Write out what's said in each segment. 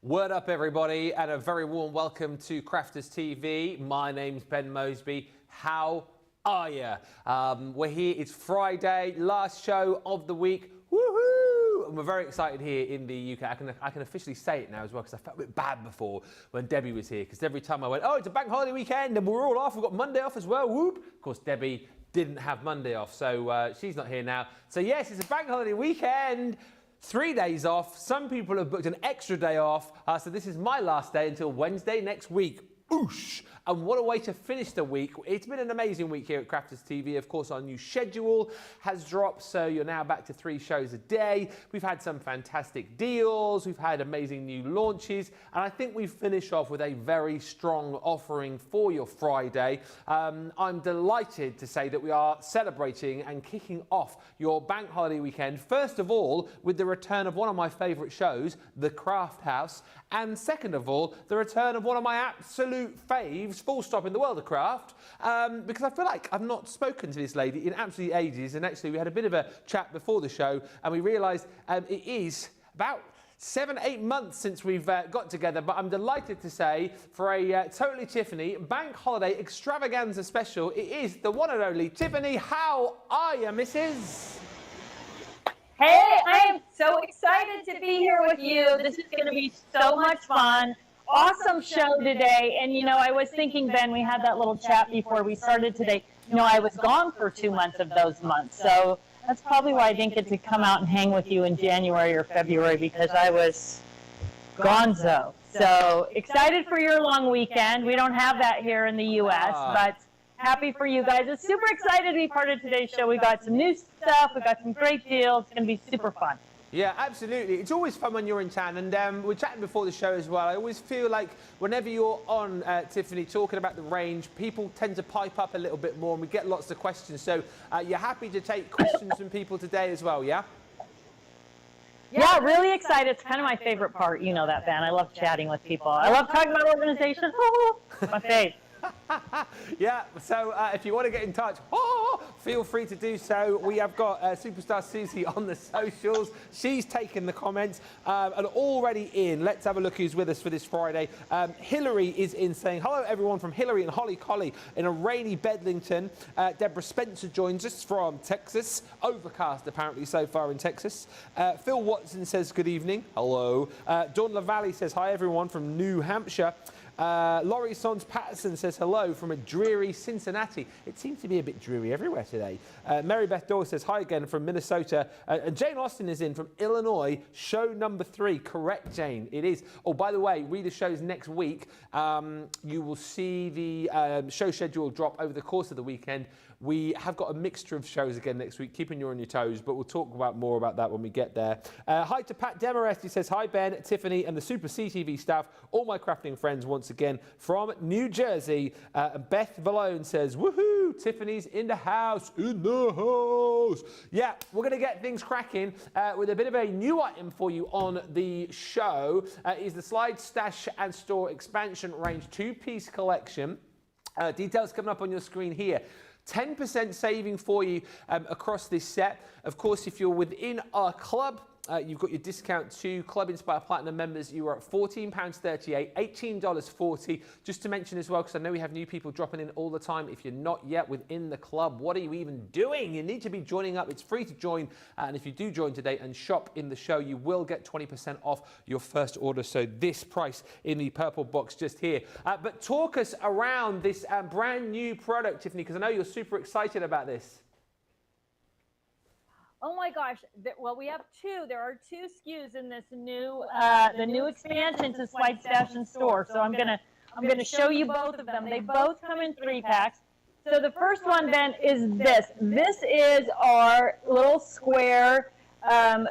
Word up, everybody, and a very warm welcome to Crafters TV. My name's Ben Mosby. How are you? We're here. It's Friday, last show of the week. Woohoo! And we're very excited here in the UK. I can officially say it now as well because I felt a bit bad before when Debbie was here. Because every time I went, oh, it's a bank holiday weekend and we're all off. We've got Monday off as well. Whoop! Of course, Debbie didn't have Monday off, so she's not here now. So yes, it's a bank holiday weekend. 3 days off. Some people have booked an extra day off. So this is my last day until Wednesday next week. Oosh! And what a way to finish the week. It's been an amazing week here at Crafters TV. Of course, our new schedule has dropped, so you're now back to 3 shows a day. We've had some fantastic deals. We've had amazing new launches. And I think we've finished off with a very strong offering for your Friday. I'm delighted to say that we are celebrating and kicking off your bank holiday weekend, first of all, with the return of one of my favourite shows, The Craft House, and second of all, the return of one of my absolute faves, full stop, in the world of craft, because I feel like I've not spoken to this lady in absolutely ages, and actually we had a bit of a chat before the show, and we realised it is about 7-8 months since we've got together, but I'm delighted to say for a Totally Tiffany Bank Holiday Extravaganza special, it is the one and only Tiffany. How are you, missus? Hey, I am so excited to be here with you. This is going to be so much fun. Awesome show today. And, you know, I was thinking, Ben, we had that little chat before we started today. You know, I was gone for 2 months of those months. So that's probably why I didn't get to come out and hang with you in January or February, because I was gonzo. So excited for your long weekend. We don't have that here in the U.S., but happy for you guys. I'm super excited to be part of today's show. We got some new stuff. We got some great deals. It's going to be super fun. Yeah, absolutely. It's always fun when you're in town, and we're chatting before the show as well. I always feel like whenever you're on, Tiffany, talking about the range, people tend to pipe up a little bit more, and we get lots of questions. So you're happy to take questions from people today as well, yeah? Yeah, really excited. It's kind of my favorite part. You know that, Ben. I love chatting with people. I love talking about organizations. My fave. Yeah, so if you want to get in touch, feel free to do so. We have got Superstar Susie on the socials. She's taken the comments and already in. Let's have a look who's with us for this Friday. Hillary is in, saying, hello everyone from Hillary and Holly Collie in a rainy Bedlington. Deborah Spencer joins us from Texas. Overcast apparently so far in Texas. Phil Watson says good evening. Hello. Dawn LaValle says hi everyone from New Hampshire. Laurie Sons Patterson says hello from a dreary Cincinnati. It seems to be a bit dreary everywhere today. Mary Beth Dawes says hi again from Minnesota. And Jane Austin is in from Illinois. Show number 3. Correct, Jane. It is. Oh, by the way, reader shows next week. You will see the show schedule drop over the course of the weekend. We have got a mixture of shows again next week, keeping you on your toes, but we'll talk more about that when we get there. Hi to Pat Demarest, who says, hi Ben, Tiffany, and the Super CTV staff, all my crafting friends once again from New Jersey. And Beth Valone says, woohoo, Tiffany's in the house, Yeah, we're going to get things cracking with a bit of a new item for you on the show. Is the Slide Stash and Store Expansion Range 2-piece collection. Details coming up on your screen here. 10% saving for you across this set. Of course, if you're within our club, you've got your discount to Club Inspire Platinum members. You are at £14.38, $18.40. Just to mention as well, because I know we have new people dropping in all the time. If you're not yet within the club, what are you even doing? You need to be joining up. It's free to join. And if you do join today and shop in the show, you will get 20% off your first order. So this price in the purple box just here. But talk us around this brand new product, Tiffany, because I know you're super excited about this. Oh my gosh! Well, we have two. There are 2 SKUs in this new, the new expansion to Slide Stash and Store. So I'm gonna show you both of them. They both come in 3-packs. So the first one then is this. This is our little square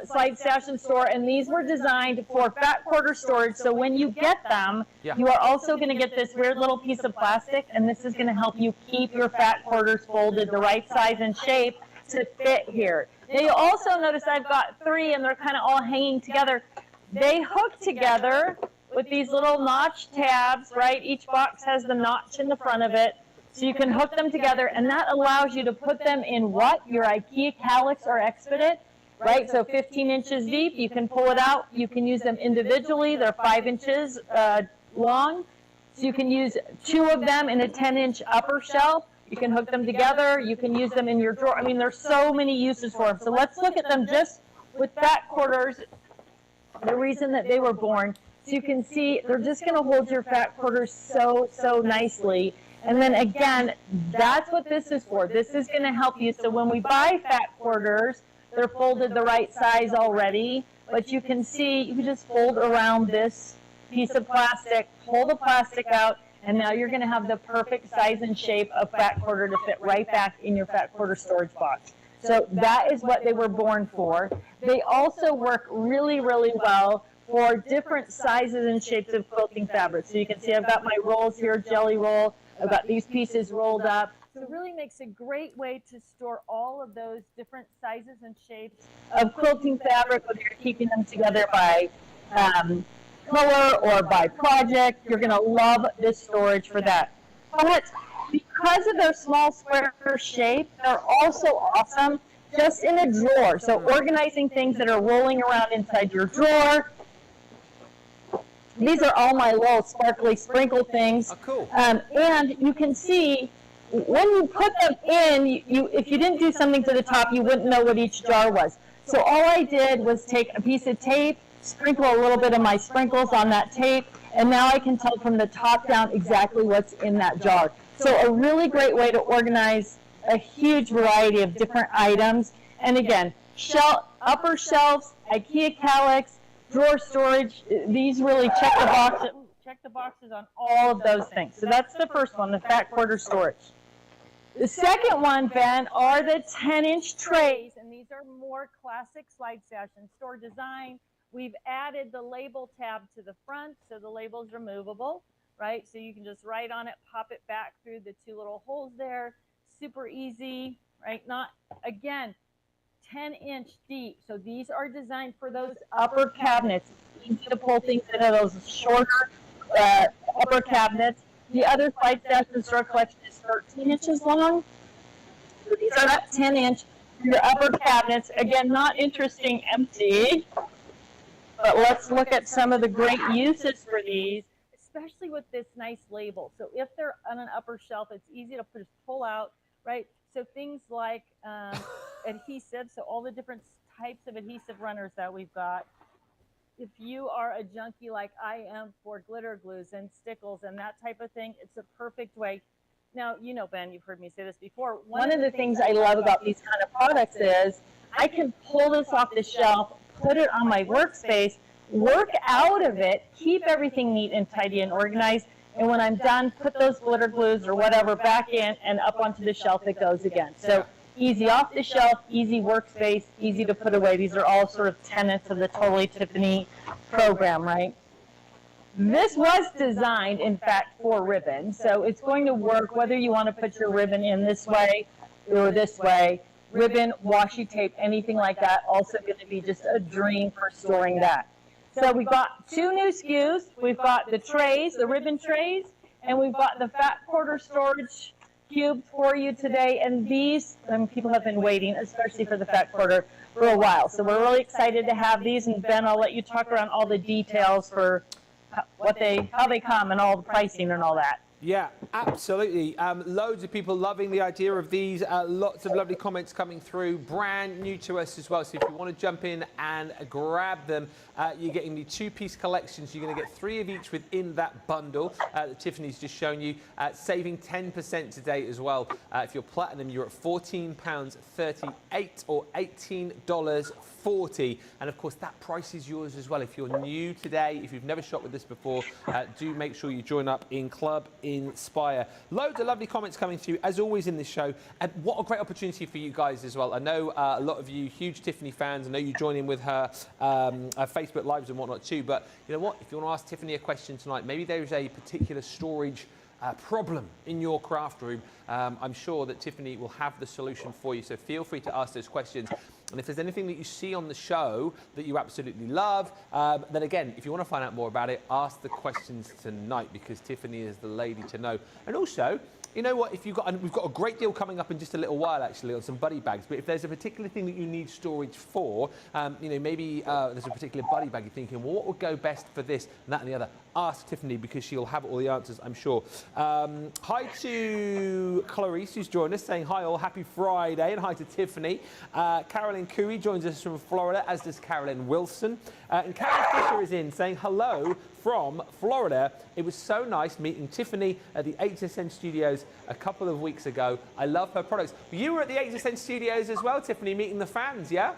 Slide Stash and Store, and these were designed for fat quarter storage. So when you get them, you are also going to get this weird little piece of plastic, and this is going to help you keep your fat quarters folded the right size and shape to fit here. Now you also notice I've got 3 and they're kind of all hanging together. They hook together with these little notch tabs, right? Each box has the notch in the front of it. So you can hook them together, and that allows you to put them in what? Your IKEA Calyx or Expedit. right? So 15 inches deep, you can pull it out. You can use them individually. They're 5 inches long. So you can use 2 of them in a 10-inch upper shelf. You can hook them together. You can use them in your drawer. I mean, there's so many uses for them. So let's look at them just with fat quarters, the reason that they were born. So you can see they're just going to hold your fat quarters so nicely. And then again, that's what this is for. This is going to help you. So when we buy fat quarters, they're folded the right size already. But you can see, you can just fold around this piece of plastic, pull the plastic out, and now you're going to have the perfect size and shape of fat quarter to fit right back in your fat quarter storage box. So that is what they were born for. They also work really well for different sizes and shapes of quilting fabric. So you can see I've got my rolls here, jelly roll. I've got these pieces rolled up. So it really makes a great way to store all of those different sizes and shapes of quilting fabric, whether you're keeping them together by color or by project. You're going to love this storage for that. But because of their small square shape, they're also awesome just in a drawer. So organizing things that are rolling around inside your drawer. These are all my little sparkly sprinkle things. Oh, cool. And you can see when you put them in, if you didn't do something to the top, you wouldn't know what each jar was. So all I did was take a piece of tape, sprinkle a little bit of my sprinkles on that tape, and now I can tell from the top down exactly what's in that jar. So a really great way to organize a huge variety of different items. And again, upper shelves, IKEA calyx, drawer storage, these really check the boxes on all of those things. So that's the first one, the fat quarter storage. The second one, Ben, are the 10-inch trays, and these are more classic slide stash and store design. We've added the label tab to the front, so the label is removable, right? So you can just write on it, pop it back through the 2 little holes there. Super easy, right? Not, again, 10-inch deep. So these are designed for those upper cabinets. Easy to pull things into those shorter upper cabinets. The other slide stash and store collection is 13 inches long. So these are not 10-inch. Your upper cabinets, again, not interesting empty. But let's look at some of the great uses for these, especially with this nice label. So if they're on an upper shelf, it's easy to just pull out, right? So things like adhesive, so all the different types of adhesive runners that we've got. If you are a junkie like I am for glitter glues and stickles and that type of thing, it's a perfect way. Now, you know, Ben, you've heard me say this before. One of the things I love about these kind of products is I can pull this off the shelf, put it on my workspace, work out of it, keep everything neat and tidy and organized, and when I'm done, put those glitter glues or whatever back in and up onto the shelf it goes again. So easy off the shelf, easy workspace, easy to put away. These are all sort of tenets of the Totally Tiffany program, right? This was designed, in fact, for ribbon. So it's going to work whether you want to put your ribbon in this way or this way. Ribbon, washi tape, anything like that, also going to be just a dream for storing that. So we've got 2 new SKUs. We've got the trays, the ribbon trays, and we've got the fat quarter storage cubes for you today. And these, people have been waiting, especially for the fat quarter, for a while. So we're really excited to have these. And Ben, I'll let you talk around all the details for how they come and all the pricing and all that. Yeah, absolutely. Loads of people loving the idea of these. Lots of lovely comments coming through. Brand new to us as well. So if you want to jump in and grab them, you're getting the 2-piece collections. You're going to get 3 of each within that bundle that Tiffany's just shown you, saving 10% today as well. If you're platinum, you're at £14.38 or $18.40. And of course, that price is yours as well. If you're new today, if you've never shopped with this before, do make sure you join up in Club Inspire. Loads of lovely comments coming through, as always in this show. And what a great opportunity for you guys as well. I know a lot of you huge Tiffany fans. I know you join in with her Facebook Lives and whatnot too. But you know what? If you want to ask Tiffany a question tonight, maybe there's a particular storage problem in your craft room, I'm sure that Tiffany will have the solution for you. So feel free to ask those questions. And if there's anything that you see on the show that you absolutely love, then again, if you want to find out more about it, ask the questions tonight, because Tiffany is the lady to know. And also, you know what, if you've got, and we've got a great deal coming up in just a little while actually on some buddy bags, but if there's a particular thing that you need storage for, you know, maybe there's a particular buddy bag you're thinking, well, what would go best for this and that and the other, ask Tiffany because she'll have all the answers, I'm sure. Hi to Clarice, who's joined us, saying hi all, happy Friday, and hi to Tiffany. Carolyn Cooey joins us from Florida, as does Carolyn Wilson. And Karen Fisher is in saying hello from Florida. It was so nice meeting Tiffany at the HSN studios a couple of weeks ago. I love her products. You were at the HSN studios as well, Tiffany, meeting the fans, yeah?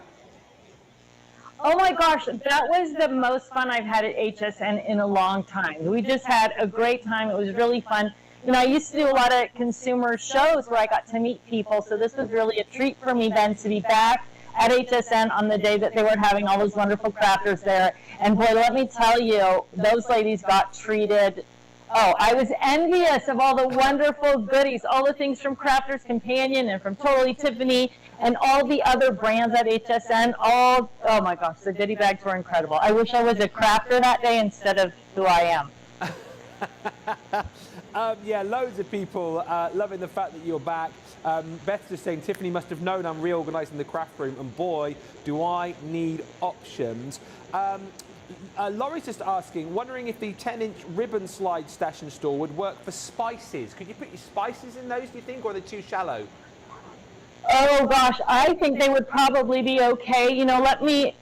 Oh my gosh, that was the most fun I've had at HSN in a long time. We just had a great time. It was really fun. You know, I used to do a lot of consumer shows where I got to meet people, so this was really a treat for me then to be back at HSN on the day that they were having all those wonderful crafters there. And boy, let me tell you, those ladies got treated. Oh, I was envious of all the wonderful goodies, all the things from Crafters Companion and from Totally Tiffany and all the other brands at HSN. Oh my gosh, the goodie bags were incredible. I wish I was a crafter that day instead of who I am. Yeah, loads of people loving the fact that you're back. Beth's just saying, Tiffany must have known I'm reorganising the craft room, and boy, do I need options. Laurie's just asking, wondering if the 10-inch ribbon slide stash and store would work for spices. Could you put your spices in those, do you think, or are they too shallow? Oh gosh, I think they would probably be okay. You know, let me,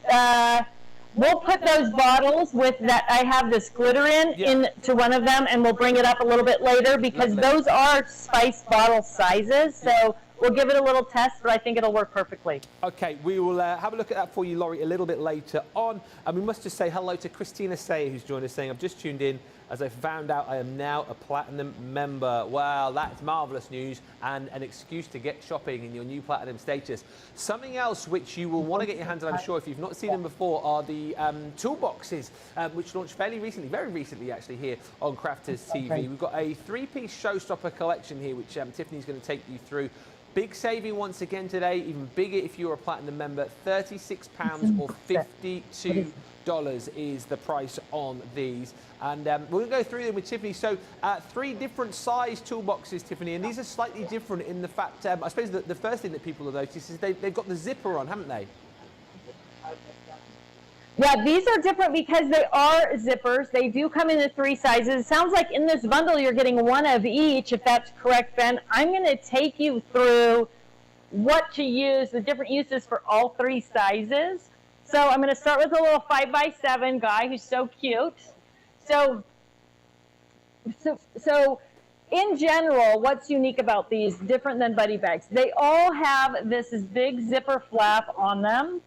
we'll put those bottles with that I have this glitter into one of them, and we'll bring it up a little bit later because those are spice bottle sizes. So we'll give it a little test, but I think it'll work perfectly. Okay, we will have a look at that for you, Laurie, a little bit later on. And we must just say hello to Christina Sayer, who's joined us, saying, I've just tuned in as I found out I am now a Platinum member. Well, that's marvellous news and an excuse to get shopping in your new Platinum status. Something else which you will want to get your hands on, I'm sure, if you've not seen them before, are the toolboxes, which launched fairly recently, very recently actually, here on Crafters TV. We've got a three-piece showstopper collection here, which Tiffany's going to take you through. Big saving once again today, even bigger if you're a Platinum member, £36 or $52 is the price on these. And we're going to go through them with Tiffany. So 3 different size toolboxes, Tiffany, and these are slightly different in the fact, I suppose the first thing that people will notice is they've got the zipper on, haven't they? Yeah, these are different because they are zippers. They do come in the 3 sizes. It sounds like in this bundle you're getting one of each, if that's correct, Ben. I'm going to take you through what to use, the different uses for all 3 sizes. So I'm going to start with a little 5x7 guy who's so cute. So in general, what's unique about these, different than buddy bags? They all have this big zipper flap on them.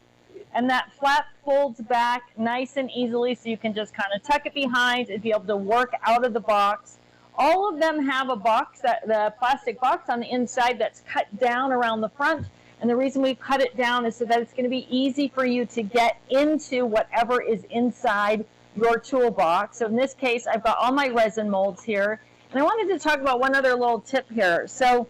And that flap folds back nice and easily, so you can just kind of tuck it behind and be able to work out of the box. All of them have a box, the plastic box on the inside that's cut down around the front. And the reason we cut it down is so that it's going to be easy for you to get into whatever is inside your toolbox. So in this case, I've got all my resin molds here. And I wanted to talk about one other little tip here. So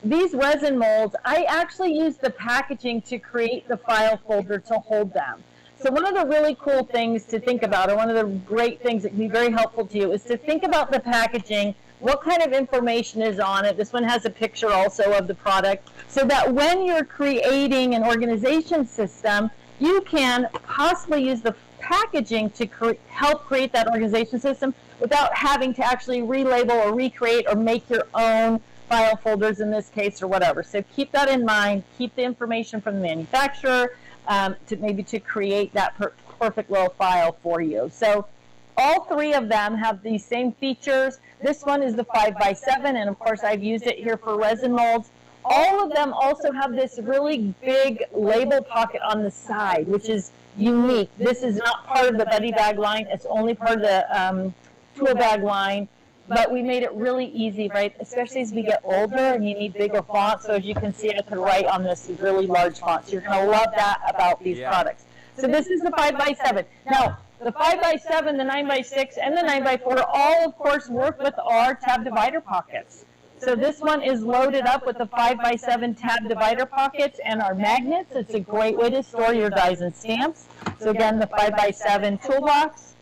these resin molds, I actually use the packaging to create the file folder to hold them. So one of the really cool things to think about, or one of the great things that can be very helpful to you, is to think about the packaging, what kind of information is on it. This one has a picture also of the product, so that when you're creating an organization system, you can possibly use the packaging to help create that organization system without having to actually relabel or recreate or make your own file folders in this case or whatever. So keep that in mind. Keep the information from the manufacturer to create that perfect little file for you. So all 3 of them have these same features. This one is the 5x7, and of course I've used it here for resin molds. All of them also have this really big label pocket on the side, which is unique. This is not part of the buddy bag line. It's only part of the tool bag line. But we made it really easy, right? Especially as we get older and you need bigger fonts. So as you can see, I could write on this really large font. So you're going to love that about these products. So this is the 5x7. Now, the 5x7, the 9x6, and the 9x4 all, of course, work with our tab divider pockets. So this one is loaded up with the 5x7 tab divider pockets and our magnets. It's a great way to store your dies and stamps. So again, the 5x7 toolbox.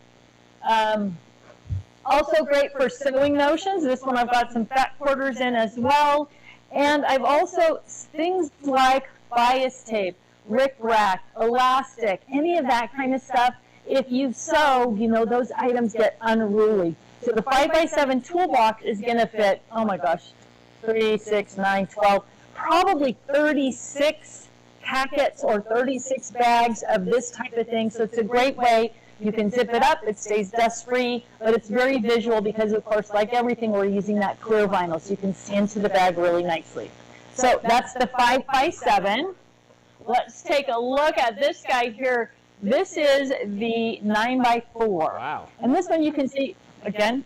Also great for sewing notions. This one I've got some fat quarters in as well. And I've also things like bias tape, rickrack, elastic, any of that kind of stuff. If you sew, you know, those items get unruly. So the 5x7 toolbox is going to fit, oh my gosh, 3, 6, 9, 12, probably 36 packets or 36 bags of this type of thing. So it's a great way. You can zip it up, it stays dust-free, but it's very visual because, of course, like everything, we're using that clear vinyl, so you can see into the bag really nicely. So that's the 5x7. Let's take a look at this guy here. This is the 9x4. Wow. And this one you can see, again,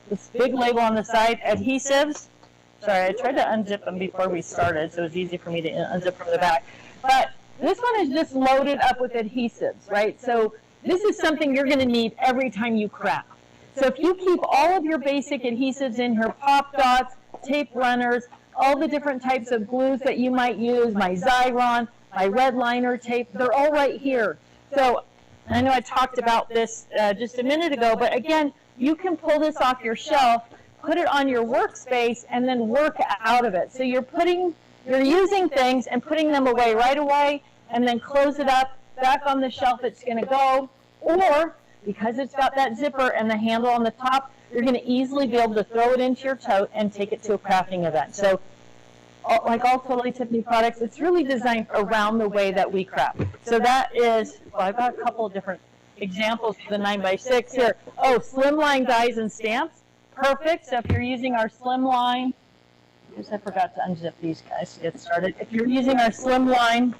this big label on the side, adhesives. Sorry, I tried to unzip them before we started, so it was easy for me to unzip from the back. But this one is just loaded up with adhesives, right? So this is something you're going to need every time you craft. So if you keep all of your basic adhesives in here, pop dots, tape runners, all the different types of glues that you might use, my Xyron, my red liner tape, they're all right here. So I know I talked about this just a minute ago, but again, you can pull this off your shelf, put it on your workspace, and then work out of it. So you're using things and putting them away right away, and then close it up, back on the shelf it's going to go. Or, because it's got that zipper and the handle on the top, you're going to easily be able to throw it into your tote and take it to a crafting event. So, like all Totally Tiffany products, it's really designed around the way that we craft. So that is, well, I've got a couple of different examples for the 9x6 here. Oh, slimline dies and stamps. Perfect. So if you're using our slimline, I guess I forgot to unzip these guys to get started. If you're using our slimline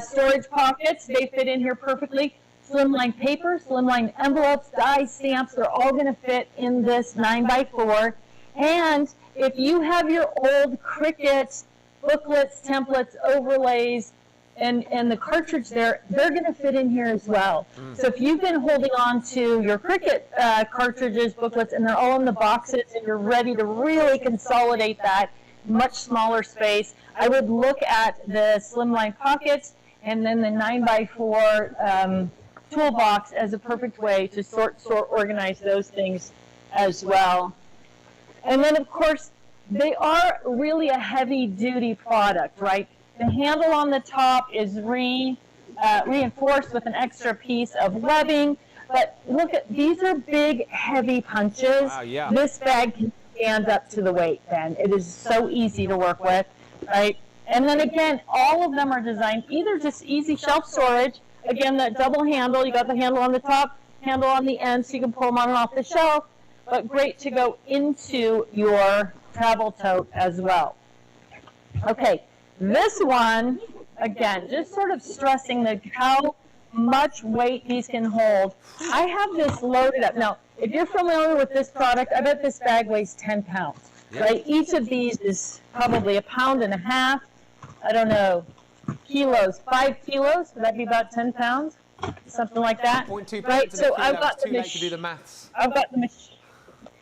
storage pockets, they fit in here perfectly. Slimline paper, slimline envelopes, die stamps, they're all going to fit in this 9x4. And if you have your old Cricut booklets, templates, overlays, and the cartridge there, they're going to fit in here as well. So if you've been holding on to your Cricut cartridges, booklets, and they're all in the boxes, and you're ready to really consolidate that, much smaller space, I would look at the slimline pockets and then the 9x4 toolbox as a perfect way to sort, organize those things as well. And then, of course, they are really a heavy-duty product, right? The handle on the top is reinforced with an extra piece of webbing. But look at, these are big, heavy punches. Wow, yeah. This bag can stand up to the weight, then. It is so easy to work with, right? And then again, all of them are designed either just easy shelf storage. Again, that double handle, you got the handle on the top, handle on the end, so you can pull them on and off the shelf. But great to go into your travel tote as well. Okay, this one, again, just sort of stressing how much weight these can hold. I have this loaded up. Now, if you're familiar with this product, I bet this bag weighs 10 pounds, right? Each of these is probably 1.5 pounds. I don't know, kilos, 5 kilos, would that be about 10 pounds? Something like that. 0.2 right? pounds. So I've got the machine. To do the maths. I've got the machine.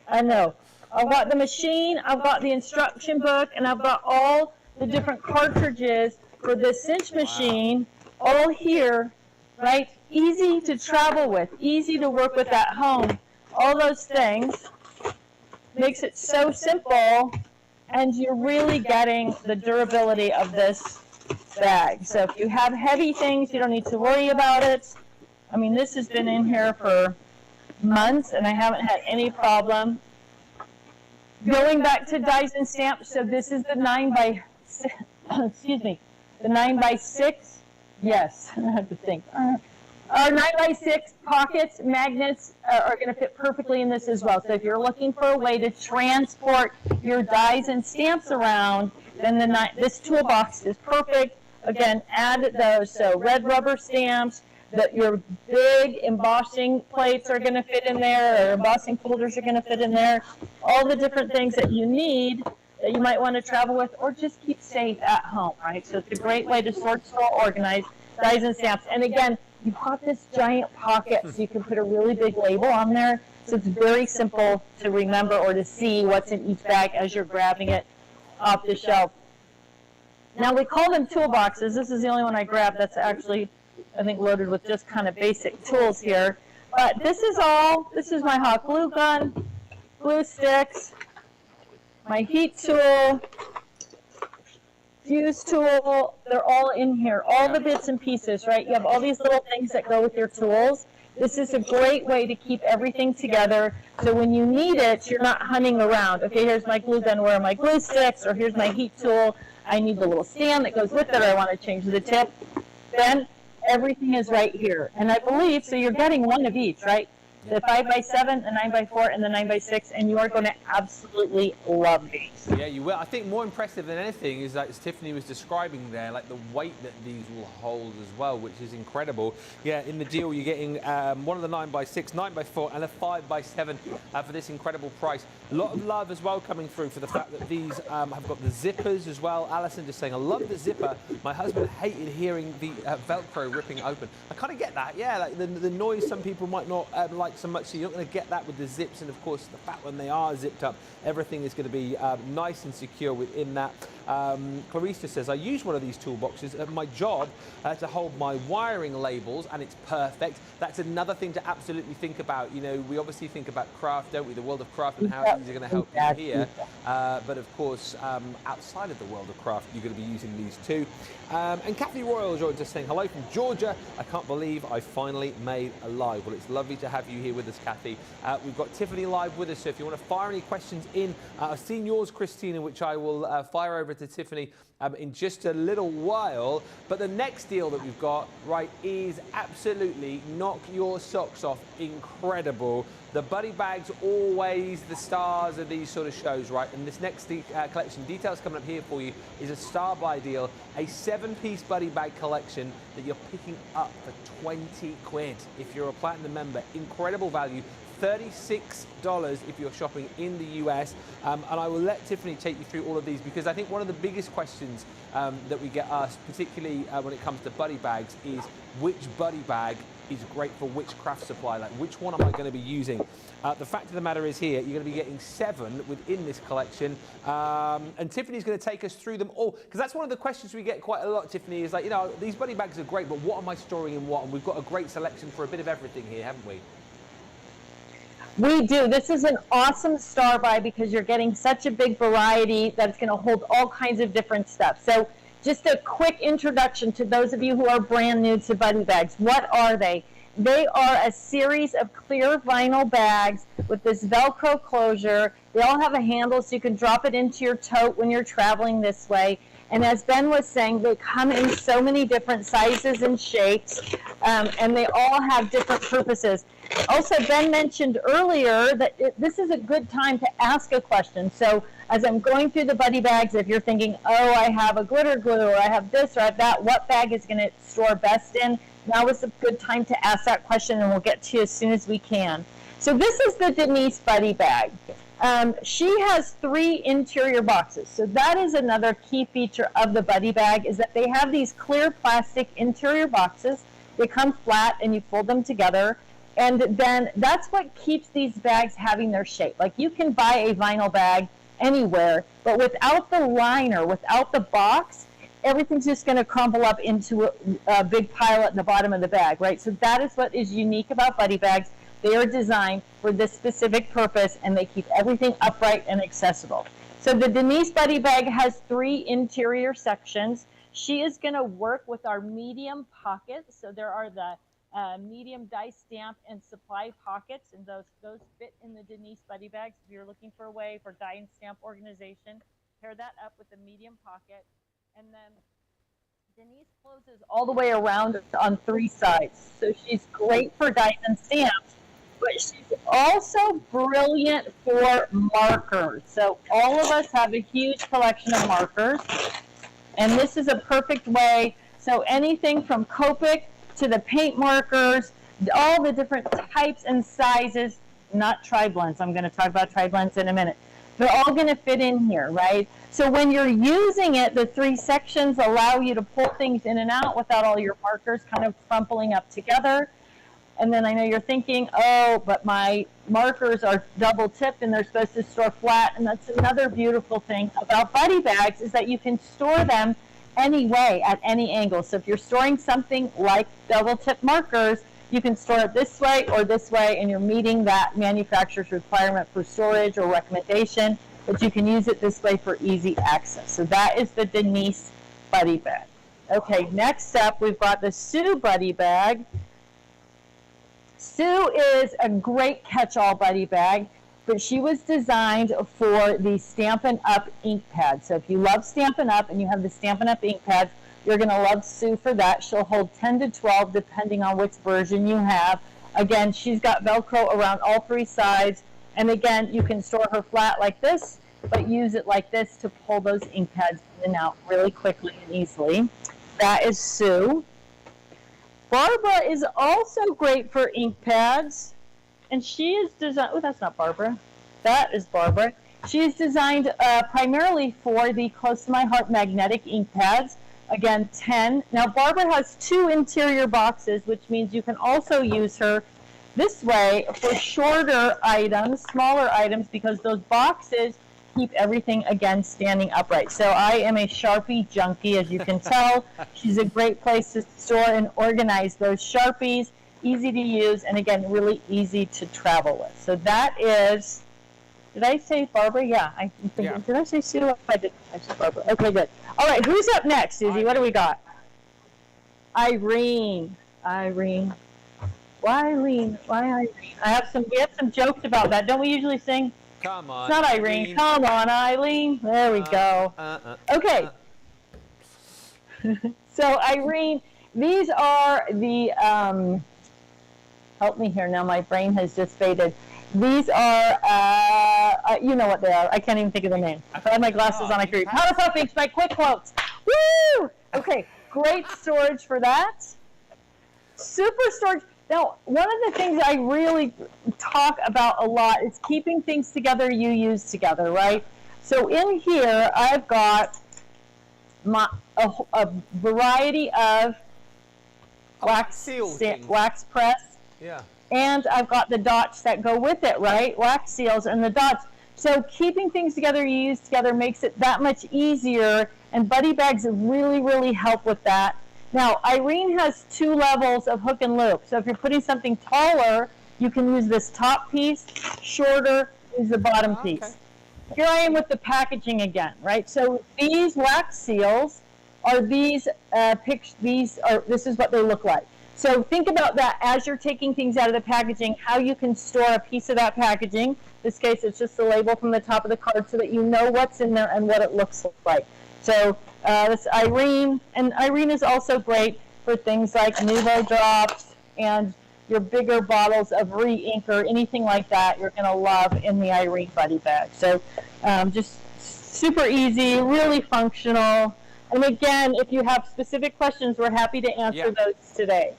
I know. I've got the machine, I've got the instruction book, and I've got all the different cartridges for this cinch machine, all here, right? Easy to travel with, easy to work with at home. All those things makes it so simple, and you're really getting the durability of this bag. So if you have heavy things, you don't need to worry about it. I mean, this has been in here for months, and I haven't had any problem. Going back to dies and stamps, so this is the 9x6, excuse me, the 9x6, yes, I have to think. Our 9x6 pockets, magnets are going to fit perfectly in this as well. So if you're looking for a way to transport your dies and stamps around, then this toolbox is perfect. Again, add those, so red rubber stamps, your big embossing plates are going to fit in there, or embossing folders are going to fit in there. All the different things that you need that you might want to travel with, or just keep safe at home, right? So it's a great way to sort, organize dies and stamps. And again, you've got this giant pocket, so you can put a really big label on there. So it's very simple to remember or to see what's in each bag as you're grabbing it off the shelf. Now, we call them toolboxes. This is the only one I grabbed that's actually, I think, loaded with just kind of basic tools here. But this is my hot glue gun, glue sticks, my heat tool, fuse tool, they're all in here, all the bits and pieces, right? You have all these little things that go with your tools. This is a great way to keep everything together, so when you need it, you're not hunting around. Okay, here's my glue gun, where are my glue sticks, or here's my heat tool. I need the little stand that goes with it, or I want to change the tip. Then everything is right here. And I believe, so you're getting one of each, right? The 5x7, the 9x4, and the 9x6, and you are going to absolutely love these. Yeah, you will. I think more impressive than anything is that, as Tiffany was describing there, like the weight that these will hold as well, which is incredible. Yeah, in the deal, you're getting one of the 9x6, 9x4, and a 5x7 for this incredible price. A lot of love as well coming through for the fact that these have got the zippers as well. Alison just saying, I love the zipper. My husband hated hearing the Velcro ripping open. I kind of get that, yeah, like the noise some people might not like so much, so you're not going to get that with the zips, and of course the fact when they are zipped up, everything is going to be nice and secure within that. Clarissa says, I use one of these toolboxes at my job to hold my wiring labels, and it's perfect. That's another thing to absolutely think about. You know, we obviously think about craft, don't we? The world of craft and how things are going to help you here. But of course, outside of the world of craft, you're going to be using these too. And Kathy Royal joins us saying, hello from Georgia. I can't believe I finally made a live. Well, it's lovely to have you here with us, Kathy. We've got Tiffany live with us, so if you want to fire any questions in, I've seen yours, Christina, which I will fire over to Tiffany in just a little while. But the next deal that we've got, right, is absolutely knock your socks off incredible. The buddy bags, always the stars of these sort of shows, right? And this next collection, details coming up here for you, is a star buy deal, a 7-piece buddy bag collection that you're picking up for 20 quid if you're a platinum member. Incredible value. $36 if you're shopping in the US. And I will let Tiffany take you through all of these, because I think one of the biggest questions that we get asked, particularly when it comes to buddy bags, is which buddy bag is great for which craft supply, like which one am I going to be using? The fact of the matter is here, you're going to be getting 7 within this collection, and Tiffany's going to take us through them all, because that's one of the questions we get quite a lot, Tiffany, is like, you know, these buddy bags are great, but what am I storing in what? And we've got a great selection for a bit of everything here, haven't we? We do. This is an awesome star buy because you're getting such a big variety that it's going to hold all kinds of different stuff. So just a quick introduction to those of you who are brand new to buddy bags. What are they? They are a series of clear vinyl bags with this Velcro closure. They all have a handle so you can drop it into your tote when you're traveling this way. And as Ben was saying, they come in so many different sizes and shapes, and they all have different purposes. Also, Ben mentioned earlier that this is a good time to ask a question. So as I'm going through the buddy bags, if you're thinking, oh, I have a glitter glue, or I have this, or I have that, what bag is going to store best in? Now is a good time to ask that question, and we'll get to you as soon as we can. So this is the Denise buddy bag. She has 3 interior boxes. So that is another key feature of the buddy bag, is that they have these clear plastic interior boxes. They come flat and you fold them together. And then that's what keeps these bags having their shape. Like, you can buy a vinyl bag anywhere, but without the liner, without the box, everything's just going to crumble up into a big pile at the bottom of the bag, right? So that is what is unique about buddy bags. They are designed for this specific purpose, and they keep everything upright and accessible. So the Denise buddy bag has 3 interior sections. She is going to work with our medium pockets. So there are the medium die stamp and supply pockets, and those fit in the Denise buddy bags. If you're looking for a way for die and stamp organization, pair that up with the medium pocket. And then Denise closes all the way around on 3 sides. So she's great for dies and stamps, but she's also brilliant for markers. So all of us have a huge collection of markers, and this is a perfect way. So anything from Copic to the paint markers, all the different types and sizes, not tri-blends. I'm going to talk about tri-blends in a minute. They're all going to fit in here, right? So when you're using it, the 3 sections allow you to pull things in and out without all your markers kind of crumpling up together. And then I know you're thinking, oh, but my markers are double tipped and they're supposed to store flat. And that's another beautiful thing about buddy bags, is that you can store them any way at any angle. So if you're storing something like double tip markers, You can store it this way or this way, and you're meeting that manufacturer's requirement for storage or recommendation, but you can use it this way for easy access. So that is the Denise Buddy Bag. Okay, next up, we've got the Sue Buddy Bag. Sue is a great catch-all buddy bag, but she was designed for the Stampin' Up! Ink pad. So if you love Stampin' Up! And you have the Stampin' Up! Ink pads, you're going to love Sue for that. She'll hold 10 to 12 depending on which version you have. Again, she's got Velcro around all three sides. And again, you can store her flat like this, but use it like this to pull those ink pads in and out really quickly and easily. That is Sue. Barbara is also great for ink pads. And she is designed, oh, that's not Barbara. That is Barbara. She is designed primarily for the Close to My Heart magnetic ink pads. Again, 10. Now, Barbara has 2 interior boxes, which means you can also use her this way for shorter items, smaller items, because those boxes keep everything, again, standing upright. So I am a Sharpie junkie, as you can tell. She's a great place to store and organize those Sharpies. Easy to use, and again, really easy to travel with. So that is, did I say Barbara? Yeah, I think, yeah. Did I say Sue? I did. I said Barbara. Okay, good. All right, who's up next, Susie? What do we got? Irene. Irene. Why Irene? Why Irene? We have some jokes about that. Don't we usually sing? Come on. It's not Irene. Come on, Eileen. There we go. Okay. So Irene, these are the help me here now. My brain has just faded. These are, you know what they are. I can't even think of the name. I have my glasses on. I can read. Powder Puff Inks by Quick Quotes. Woo! Okay, great storage for that. Super storage. Now, one of the things I really talk about a lot is keeping things together you use together, right? So in here, I've got a variety of wax press. Yeah. And I've got the dots that go with it, right? Wax seals and the dots. So keeping things together you use together makes it that much easier, and buddy bags really, really help with that. Now, Irene has 2 levels of hook and loop. So if you're putting something taller, you can use this top piece, shorter, use the bottom piece. Here I am with the packaging again, right? So these wax seals are this is what they look like. So think about that as you're taking things out of the packaging, how you can store a piece of that packaging. In this case, it's just the label from the top of the card so that you know what's in there and what it looks like. So this Irene, and Irene is also great for things like Nuvo drops and your bigger bottles of re-ink or anything like that you're going to love in the Irene buddy bag. So just super easy, really functional. And again, if you have specific questions, we're happy to answer those today.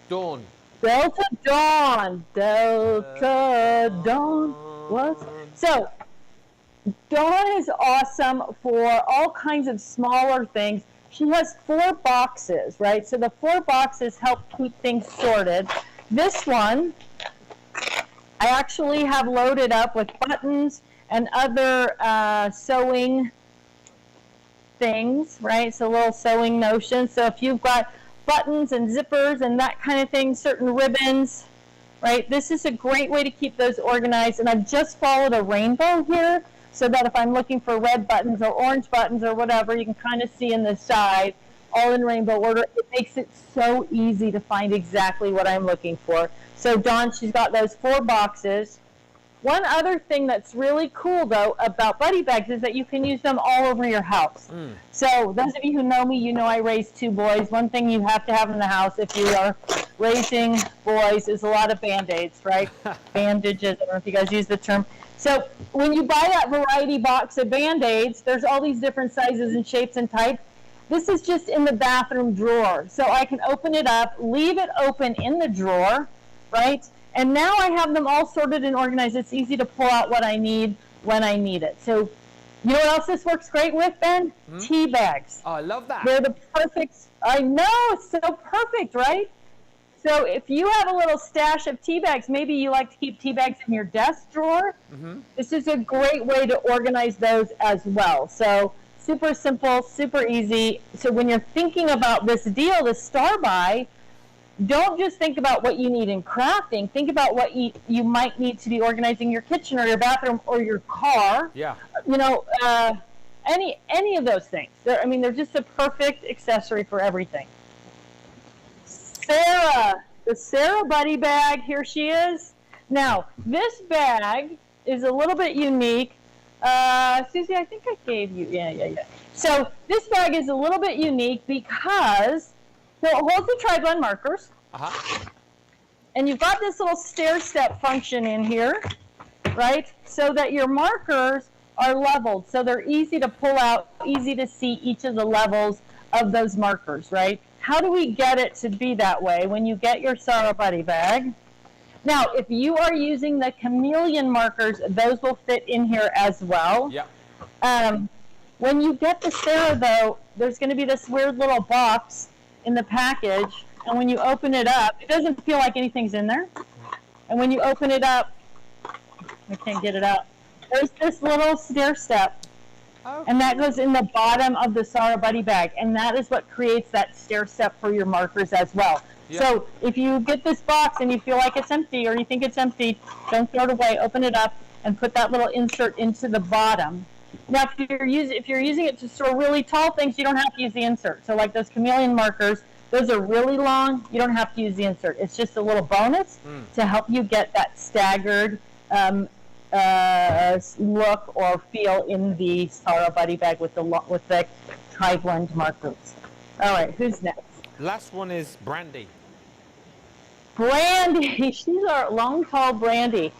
Dawn. Delta Dawn. Delta Dawn. What? So, Dawn is awesome for all kinds of smaller things. She has 4 boxes, right? So the 4 boxes help keep things sorted. This one, I actually have loaded up with buttons and other sewing things, right? So little sewing notions. So if you've got buttons and zippers and that kind of thing, certain ribbons, right? This is a great way to keep those organized. And I've just followed a rainbow here so that if I'm looking for red buttons or orange buttons or whatever, you can kind of see in the side, all in rainbow order. It makes it so easy to find exactly what I'm looking for. So Dawn, she's got those 4 boxes. One other thing that's really cool, though, about buddy bags is that you can use them all over your house. So those of you who know me, you know I raised 2 boys. One thing you have to have in the house if you are raising boys is a lot of Band-Aids, right? Bandages, I don't know if you guys use the term. So when you buy that variety box of Band-Aids, there's all these different sizes and shapes and types. This is just in the bathroom drawer. So I can open it up, leave it open in the drawer, right? And now I have them all sorted and organized. It's easy to pull out what I need when I need it. So you know what else this works great with, Ben? Tea bags. Oh, I love that. They're the perfect, I know, it's so perfect, right? So if you have a little stash of tea bags, maybe you like to keep tea bags in your desk drawer. This is a great way to organize those as well. So super simple, super easy. So when you're thinking about this deal, the Star Buy, don't just think about what you need in crafting. Think about what you might need to be organizing your kitchen or your bathroom or your car. Yeah. You know, any of those things. They're just a perfect accessory for everything. Sarah, the Sarah Buddy bag, here she is. Now, this bag is a little bit unique. Susie, I think I gave you, yeah. So this bag is a little bit unique because it holds the tri-blend markers. And you've got this little stair step function in here, right? So that your markers are leveled. So they're easy to pull out, easy to see each of the levels of those markers, right? How do we get it to be that way when you get your Sarah Buddy bag? Now, if you are using the chameleon markers, those will fit in here as well. Yeah. When you get the Sarah, though, there's going to be this weird little box in the package, and when you open it up, it doesn't feel like anything's in there. And when you open it up, I can't get it out. There's this little stair step, and that goes in the bottom of the Sarah Buddy bag, and that is what creates that stair step for your markers as well. Yeah. So if you get this box and you feel like it's empty or you think it's empty, don't throw it away. Open it up and put that little insert into the bottom. Now, if you're using it to store really tall things, you don't have to use the insert. So like those chameleon markers, those are really long. You don't have to use the insert. It's just a little bonus to help you get that staggered look or feel in the Sarah Buddy bag with the tri-blend markers. All right, who's next? Last one is Brandy. Brandy, she's our long, tall Brandy.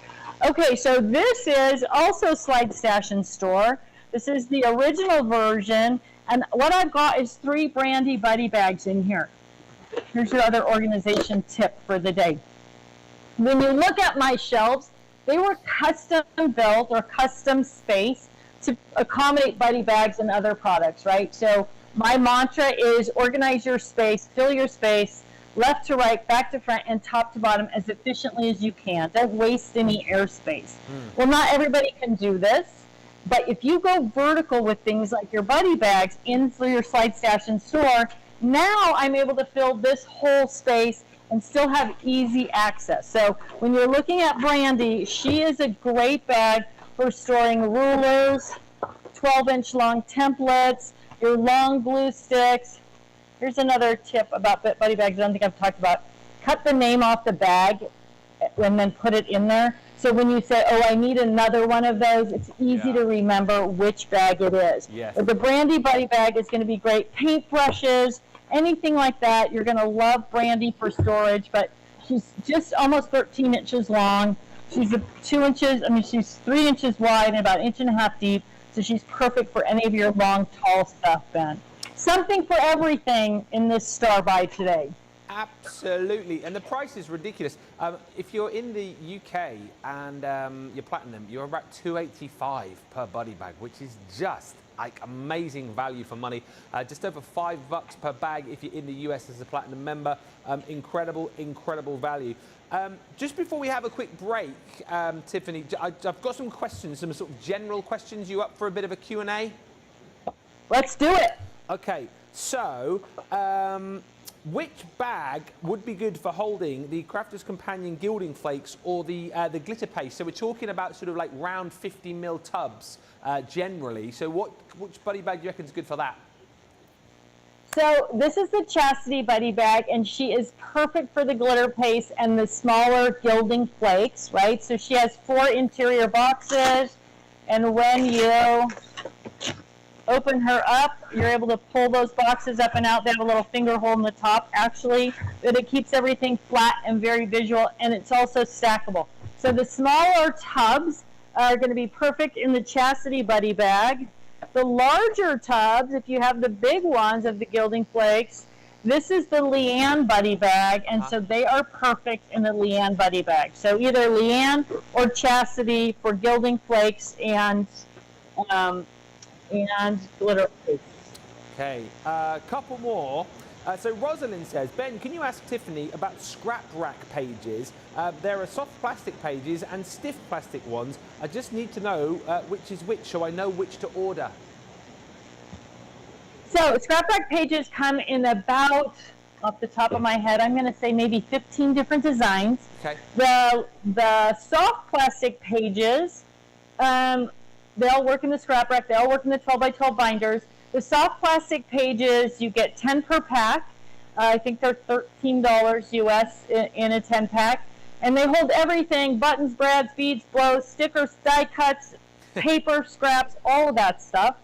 Okay, so this is also Slide Stash and Store. This is the original version, and what I've got is 3 Brandy Buddy bags in here. Here's your other organization tip for the day. When you look at my shelves, they were custom built or custom spaced to accommodate buddy bags and other products, right? So my mantra is organize your space, fill your space, left to right, back to front, and top to bottom as efficiently as you can. Don't waste any airspace. Well, not everybody can do this, but if you go vertical with things like your buddy bags in through your Slide Stash and Store, now I'm able to fill this whole space and still have easy access. So when you're looking at Brandy, she is a great bag for storing rulers, 12-inch long templates, your long glue sticks. Here's another tip about buddy bags I don't think I've talked about. Cut the name off the bag and then put it in there. So when you say, oh, I need another one of those, it's easy to remember which bag it is. Yes. But the Brandy Buddy bag is going to be great. Paintbrushes, anything like that. You're going to love Brandy for storage, but she's just almost 13 inches long. She's 3 inches wide and about 1.5 inches deep. So she's perfect for any of your long, tall stuff, Ben. Something for everything in this star buy today. Absolutely, and the price is ridiculous. If you're in the UK and you're platinum, you're about $2.85 per buddy bag, which is just like amazing value for money. Just over $5 per bag if you're in the US as a platinum member. Incredible value. Just before we have a quick break, Tiffany, I've got some questions, some sort of general questions. You up for a bit of a Q&A? Let's do it. Okay, so which bag would be good for holding the Crafter's Companion gilding flakes or the glitter paste? So we're talking about sort of like round 50ml tubs generally. So which buddy bag do you reckon is good for that? So this is the Chastity Buddy bag, and she is perfect for the glitter paste and the smaller gilding flakes, right? So she has 4 interior boxes, and when you open her up, you're able to pull those boxes up and out. They have a little finger hole in the top, actually, but it keeps everything flat and very visual, and it's also stackable. So the smaller tubs are going to be perfect in the Chastity Buddy bag. The larger tubs, if you have the big ones of the gilding flakes, this is the Leanne Buddy bag, and so they are perfect in the Leanne Buddy bag. So either Leanne or Chastity for gilding flakes and glitter paste. Okay, a couple more. So Rosalind says, Ben, can you ask Tiffany about scrap rack pages? There are soft plastic pages and stiff plastic ones. I just need to know which is which so I know which to order. So scrap rack pages come in about, off the top of my head, I'm going to say maybe 15 different designs. Okay. The soft plastic pages, they all work in the scrap rack. They all work in the 12 by 12 binders. The soft plastic pages, you get 10 per pack. I think they're $13 US in a 10 pack. And they hold everything: buttons, brads, beads, blows, stickers, die cuts, paper, scraps, all of that stuff.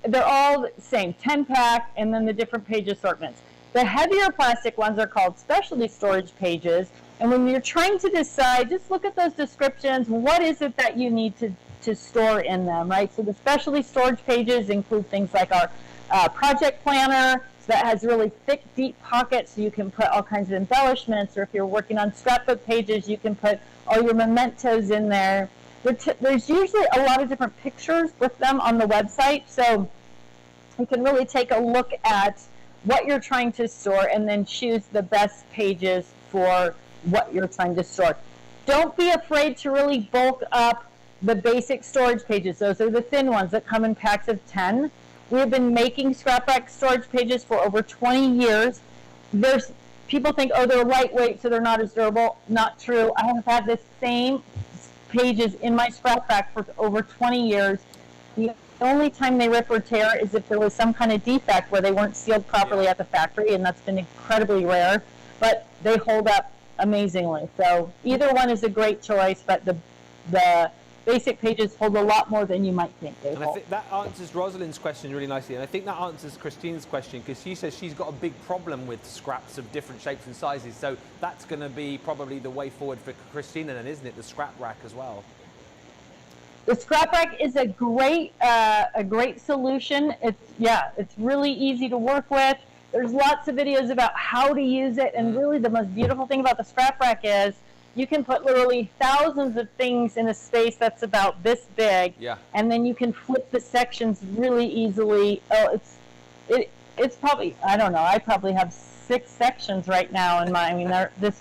They're all the same, 10 pack, and then the different page assortments. The heavier plastic ones are called specialty storage pages. And when you're trying to decide, just look at those descriptions. What is it that you need to store in them, right? So the specialty storage pages include things like our project planner, so that has really thick, deep pockets, so you can put all kinds of embellishments. Or if you're working on scrapbook pages, you can put all your mementos in there. There's usually a lot of different pictures with them on the website, so you can really take a look at what you're trying to store and then choose the best pages for what you're trying to store. Don't be afraid to really bulk up the basic storage pages. Those are the thin ones that come in packs of 10. We've been making scrap rack storage pages for over 20 years. People think, oh, they're lightweight, so they're not as durable. Not true. I have had the same pages in my scrap rack for over 20 years. The only time they rip or tear is if there was some kind of defect where they weren't sealed properly at the factory, and that's been incredibly rare. But they hold up amazingly. So either one is a great choice, but the basic pages hold a lot more than you might think they hold. I think that answers Rosalind's question really nicely, and I think that answers Christine's question, because she says she's got a big problem with scraps of different shapes and sizes. So that's going to be probably the way forward for Christina then, isn't it? The scrap rack as well. The scrap rack is a great solution. It's really easy to work with. There's lots of videos about how to use it, and really the most beautiful thing about the scrap rack is you can put literally thousands of things in a space that's about this big, and then you can flip the sections really easily. Oh, it's probably, I don't know, I probably have 6 sections right now in my, I mean,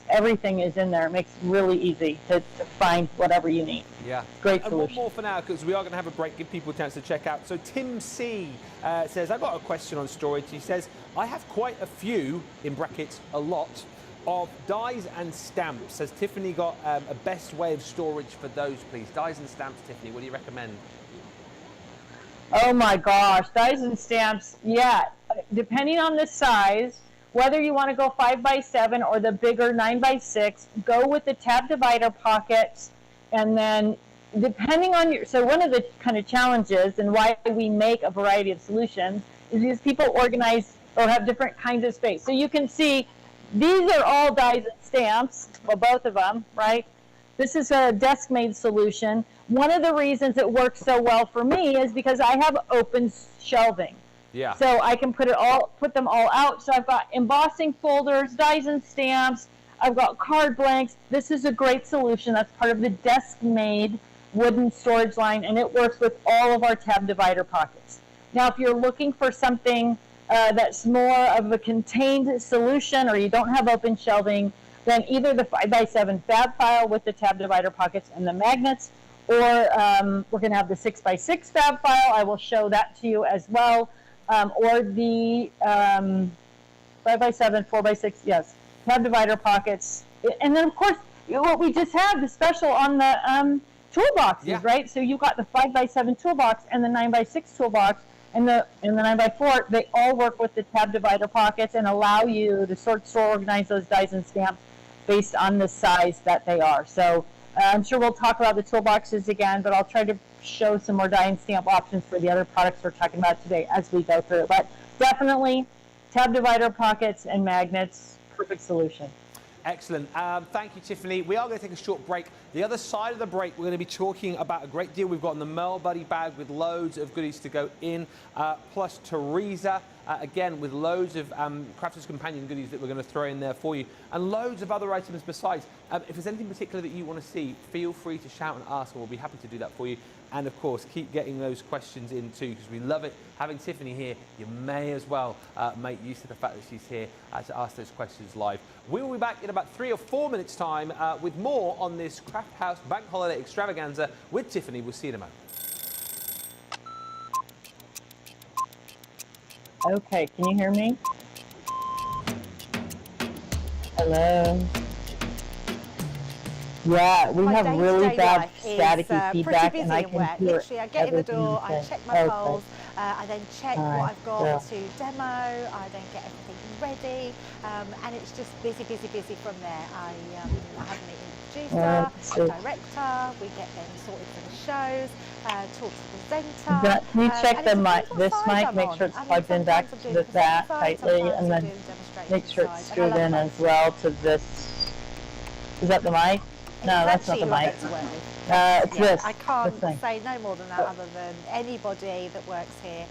everything is in there. It makes it really easy to find whatever you need. Yeah. Great and solution. one more for now, because we are going to have a break, give people a chance to check out. So Tim C says, I've got a question on storage. He says, I have quite a few, in brackets, a lot, of dies and stamps. Has Tiffany got a best way of storage for those, please? Dies and stamps, Tiffany, what do you recommend? Oh my gosh, dies and stamps, yeah. Depending on the size, whether you want to go 5x7 or the bigger 9x6, go with the tab divider pockets. And then depending on so one of the kind of challenges and why we make a variety of solutions is because people organize or have different kinds of space. So you can see these are all dies and stamps, well, both of them, right? This is a desk-made solution. One of the reasons it works so well for me is because I have open shelving. Yeah. So I can put them all out. So I've got embossing folders, dies and stamps. I've got card blanks. This is a great solution. That's part of the desk-made wooden storage line, and it works with all of our tab divider pockets. Now, if you're looking for something that's more of a contained solution, or you don't have open shelving, then either the 5x7 fab file with the tab divider pockets and the magnets, or we're going to have the 6x6 fab file. I will show that to you as well. Or the 5x7, 4x6, yes, tab divider pockets. And then, of course, what we just had, the special on the toolboxes, right? So you got the 5x7 toolbox and the 9x6 toolbox and the 9x4. They all work with the tab divider pockets and allow you to store, organize those dies and stamps based on the size that they are. So I'm sure we'll talk about the toolboxes again, but I'll try to show some more die and stamp options for the other products we're talking about today as we go through. But definitely tab divider pockets and magnets, perfect solution. Excellent. Thank you, Tiffany. We are going to take a short break. The other side of the break, we're going to be talking about a great deal we've got in the Merl Buddy bag with loads of goodies to go in, plus Teresa, again, with loads of Crafter's Companion goodies that we're going to throw in there for you, and loads of other items besides. If there's anything particular that you want to see, feel free to shout and ask, and we'll be happy to do that for you. And of course, keep getting those questions in too, because we love it. Having Tiffany here, you may as well make use of the fact that she's here to ask those questions live. We will be back in about 3 or 4 minutes' time with more on this Craft House Bank Holiday Extravaganza with Tiffany. We'll see you in a moment. Okay, can you hear me? Hello. Yeah, we My have really day-to-day bad life is staticky feedback, pretty and busy I in can work. hear Literally, I get in the everything door, you I say. check my Okay. files, I then check All what right, I've got to demo, I then get everything ready, and it's just busy, busy, busy from there. I have a meeting with the producer, director, we get them sorted for the shows, talk to the presenter. Can you check and the it mic, depends what this side mic, I'm make on. sure it's I mean, plugged in back sometimes I'm to doing the the presenter that side, tightly, sometimes and I'm then doing the demonstration make sure it's side, and I screwed love in both. as well to this. Is that the mic? And No, it's that's not actually the who I mic. get to work with. It's Yeah, this. I This can't thing. say no more than that other than anybody that works here.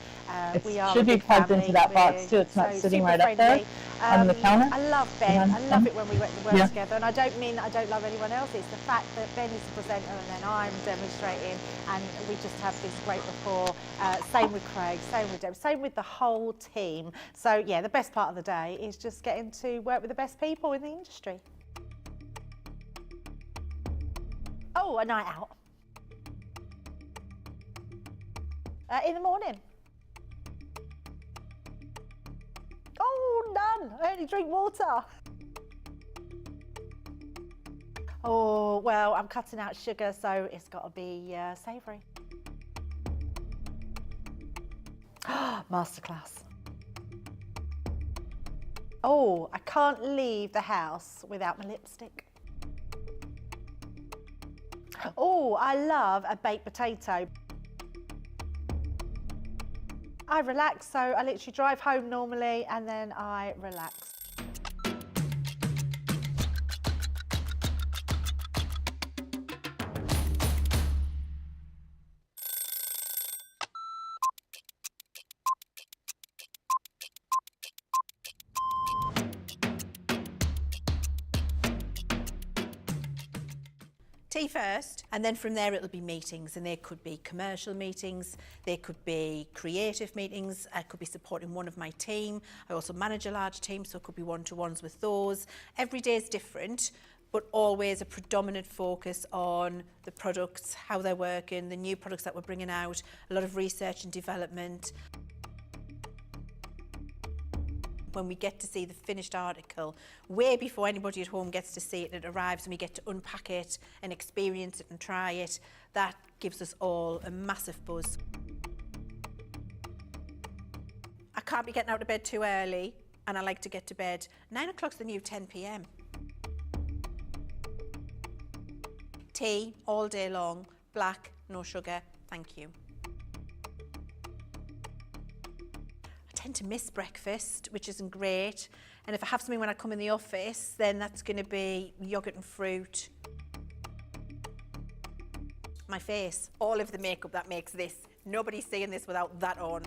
It We are should a be big plugged family. into that box We're too. It's not so sitting super right up there friendly. on the counter. I love Ben. I love it when we work Yeah. together. And I don't mean that I don't love anyone else. It's the fact that Ben is the presenter and then I'm demonstrating, and we just have this great rapport. Same with Craig, same with Deb, same with the whole team. So yeah, the best part of the day is just getting to work with the best people in the industry. Oh, a night out. In the morning. Oh, none. I only drink water. Oh, well, I'm cutting out sugar, so it's got to be savoury. Masterclass. Oh, I can't leave the house without my lipstick. Oh, I love a baked potato. I relax, so I literally drive home normally and then I relax. Tea first, and then from there it'll be meetings, and there could be commercial meetings, there could be creative meetings, I could be supporting one of my team. I also manage a large team, so it could be one-to-ones with those. Every day is different, but always a predominant focus on the products, how they're working, the new products that we're bringing out, a lot of research and development. When we get to see the finished article, way before anybody at home gets to see it, it arrives and we get to unpack it and experience it and try it, that gives us all a massive buzz. I can't be getting out of bed too early, and I like to get to bed. 9 o'clock's the new 10 p.m. Tea all day long, black, no sugar, thank you. I tend to miss breakfast, which isn't great, and if I have something when I come in the office, then that's going to be yogurt and fruit. My face, all of the makeup that makes this, nobody's seeing this without that on.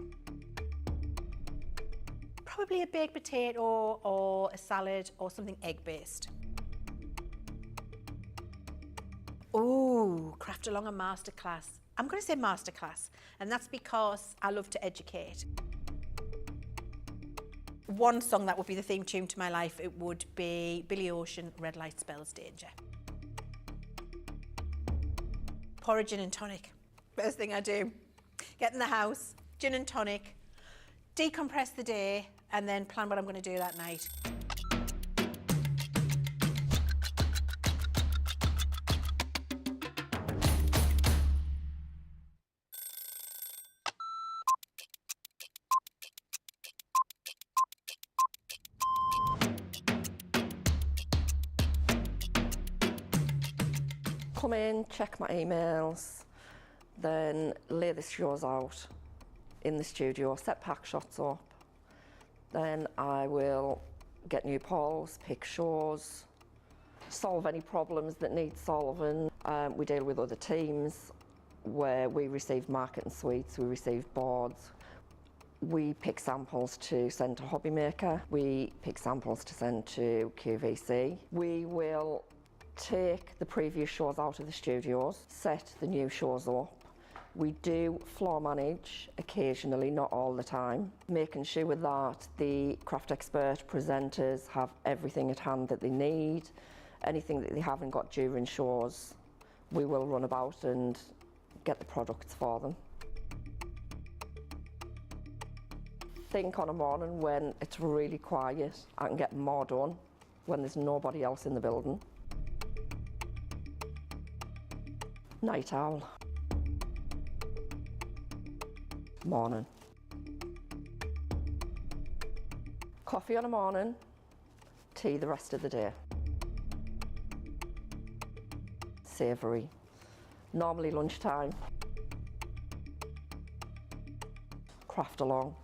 Probably a baked potato or a salad or something egg-based. Ooh, craft along a masterclass. I'm going to say masterclass, and that's because I love to educate. One song that would be the theme tune to my life, it would be Billy Ocean, Red Light Spells Danger. Pour a gin and tonic. First thing I do. Get in the house, gin and tonic, decompress the day, and then plan what I'm going to do that night. Come in, check my emails, then lay the shows out in the studio, set pack shots up. Then I will get new polls, pick shows, solve any problems that need solving. We deal with other teams where we receive marketing suites, we receive boards. We pick samples to send to Hobbymaker. We pick samples to send to QVC. We will take the previous shows out of the studios, set the new shows up. We do floor manage occasionally, not all the time, making sure that the craft expert presenters have everything at hand that they need. Anything that they haven't got during shows, we will run about and get the products for them. I think on a morning when it's really quiet, I can get more done when there's nobody else in the building. Night owl. Morning. Coffee on a morning, tea the rest of the day. Savoury. Normally lunchtime. Craft along.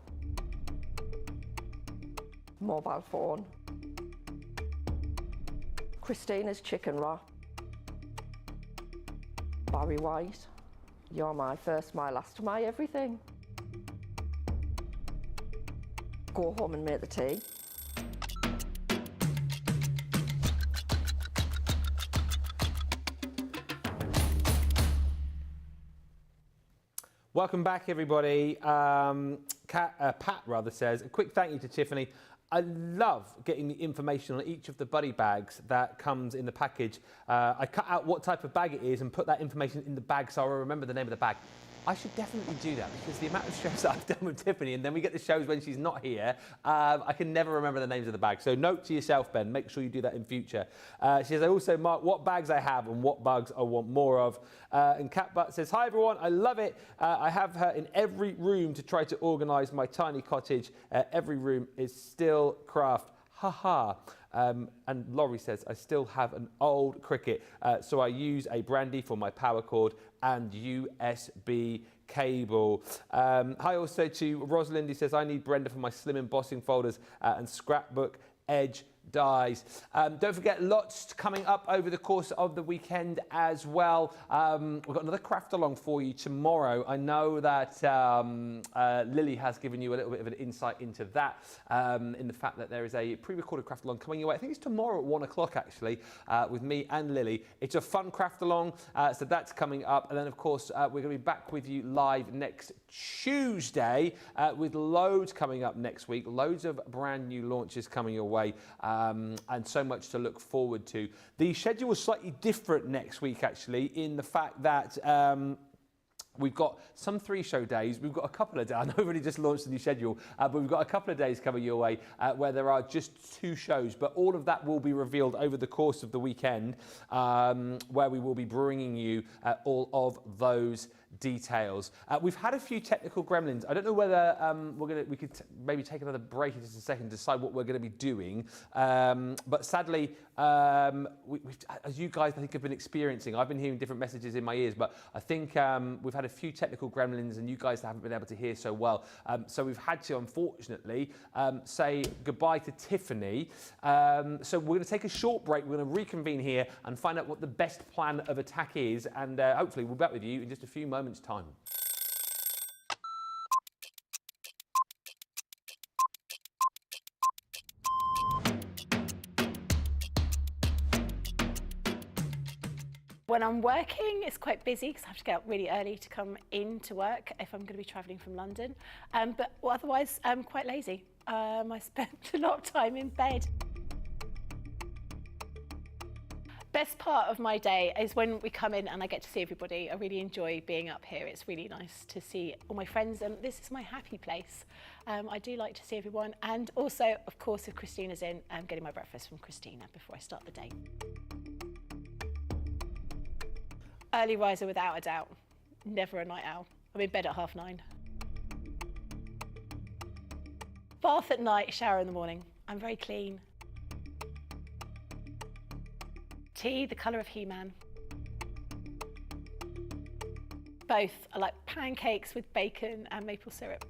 Mobile phone. Christina's chicken wrap. Barry White. You're my first, my last, my everything. Go home and make the tea. Welcome back, everybody. Pat rather says, a quick thank you to Tiffany. I love getting the information on each of the buddy bags that comes in the package. I cut out what type of bag it is and put that information in the bag so I'll remember the name of the bag. I should definitely do that because the amount of shows that I've done with Tiffany and then we get the shows when she's not here, I can never remember the names of the bags. So note to yourself, Ben, make sure you do that in future. She says, I also mark what bags I have and what bugs I want more of. And Cat Butt says, hi everyone, I love it. I have her in every room to try to organise my tiny cottage. Every room is still craft. Ha. And Laurie says, I still have an old Cricut, so I use a Brandy for my power cord and USB cable. Hi also to Rosalind, who says, I need Brenda for my slim embossing folders and scrapbook edge dies. Don't forget, lots coming up over the course of the weekend as well. We've got another craft along for you tomorrow. I know that Lily has given you a little bit of an insight into that, in the fact that there is a pre-recorded craft along coming your way. I think it's tomorrow at 1 o'clock actually, with me and Lily. It's a fun craft along, so that's coming up. And then of course, we're going to be back with you live next Tuesday with loads coming up next week, loads of brand new launches coming your way. And so much to look forward to. The schedule is slightly different next week, actually, in the fact that we've got some 3-show days. We've got a couple of days. I know we've already just launched the new schedule, but we've got a couple of days coming your way where there are just 2 shows. But all of that will be revealed over the course of the weekend, where we will be bringing you all of those details. We've had a few technical gremlins. I don't know whether we could maybe take another break in just a second to decide what we're going to be doing. But sadly, as you guys I think have been experiencing, I've been hearing different messages in my ears, but I think we've had a few technical gremlins and you guys haven't been able to hear so well. So we've had to, unfortunately, say goodbye to Tiffany. So we're going to take a short break. We're going to reconvene here and find out what the best plan of attack is. And hopefully we'll be back with you in just a few moments' time. When I'm working, it's quite busy because I have to get up really early to come in to work if I'm going to be travelling from London. But otherwise, I'm quite lazy. I spend a lot of time in bed. Best part of my day is when we come in and I get to see everybody. I really enjoy being up here. It's really nice to see all my friends, and this is my happy place. I do like to see everyone, and also, of course, if Christina's in, I'm getting my breakfast from Christina before I start the day. Early riser without a doubt, never a night owl. I'm in bed at 9:30. Bath at night, shower in the morning. I'm very clean. Tea, the colour of He-Man. Both. I like pancakes with bacon and maple syrup.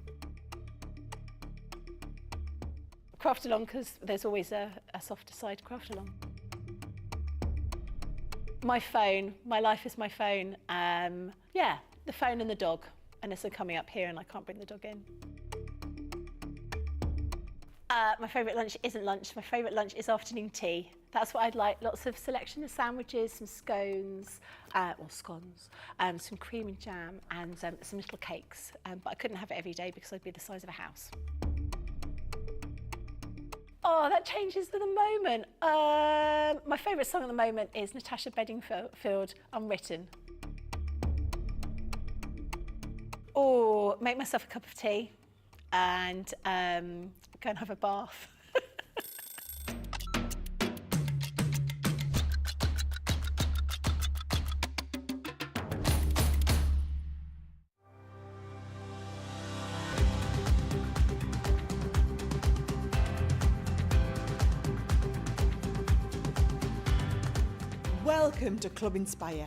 Craft along because there's always a softer side to craft along. My phone, my life is my phone. Yeah, the phone and the dog, unless I'm coming up here and I can't bring the dog in. My favourite lunch isn't lunch. My favourite lunch is afternoon tea. That's what I'd like. Lots of selection of sandwiches, some scones, or scones, some cream and jam, and some little cakes. But I couldn't have it every day because I'd be the size of a house. Oh, that changes for the moment. My favourite song at the moment is Natasha Bedingfield, Unwritten. Or make myself a cup of tea and go and have a bath. Welcome to Club Inspire,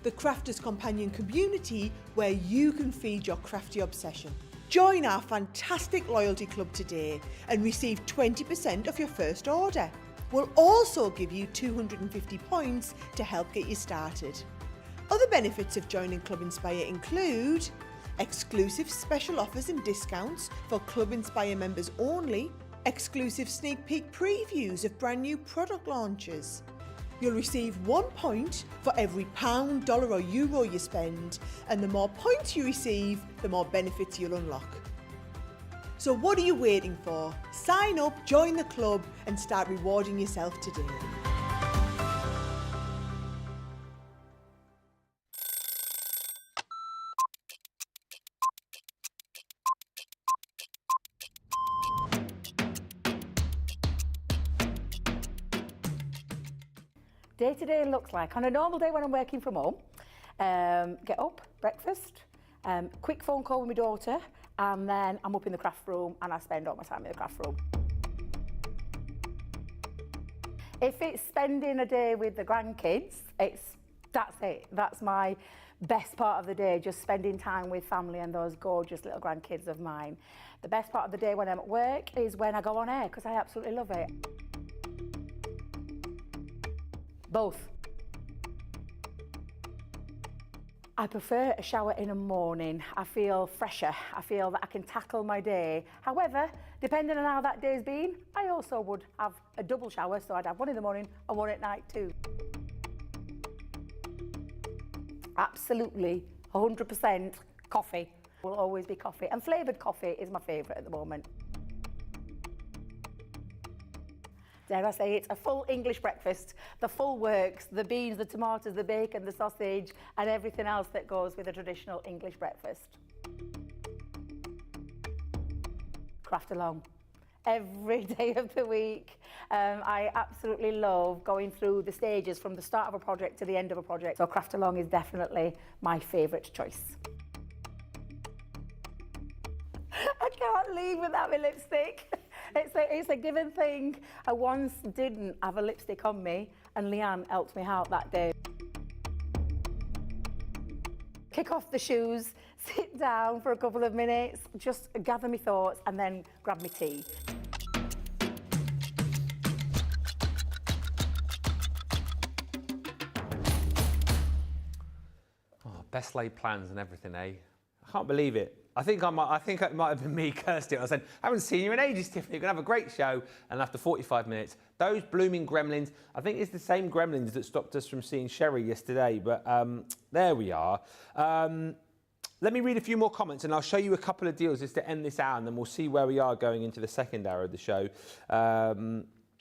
the crafters' companion community where you can feed your crafty obsession. Join our fantastic loyalty club today and receive 20% off your first order. We'll also give you 250 points to help get you started. Other benefits of joining Club Inspire include exclusive special offers and discounts for Club Inspire members only, exclusive sneak peek previews of brand new product launches. You'll receive 1 point for every pound, dollar or euro you spend, and the more points you receive, the more benefits you'll unlock. So what are you waiting for? Sign up, join the club and start rewarding yourself today. Day to day looks like, on a normal day when I'm working from home, get up, breakfast, quick phone call with my daughter, and then I'm up in the craft room and I spend all my time in the craft room. If it's spending a day with the grandkids, that's it. That's my best part of the day, just spending time with family and those gorgeous little grandkids of mine. The best part of the day when I'm at work is when I go on air, because I absolutely love it. Both. I prefer a shower in the morning. I feel fresher. I feel that I can tackle my day. However, depending on how that day's been, I also would have a double shower, so I'd have one in the morning and one at night too. Absolutely, 100% coffee. Will always be coffee, and flavoured coffee is my favourite at the moment. Dare I say it's a full English breakfast, the full works, the beans, the tomatoes, the bacon, the sausage, and everything else that goes with a traditional English breakfast. Craft along. Every day of the week. I absolutely love going through the stages from the start of a project to the end of a project. So craft along is definitely my favourite choice. I can't leave without my lipstick. It's a given thing. I once didn't have a lipstick on me and Leanne helped me out that day. Kick off the shoes, sit down for a couple of minutes, just gather my thoughts and then grab my tea. Oh, best laid plans and everything, eh? I can't believe it. I think it might have been me cursed it. I said, I haven't seen you in ages, Tiffany. You're going to have a great show. And after 45 minutes, those blooming gremlins, I think it's the same gremlins that stopped us from seeing Sherry yesterday. But there we are. Let me read a few more comments and I'll show you a couple of deals just to end this hour and then we'll see where we are going into the second hour of the show.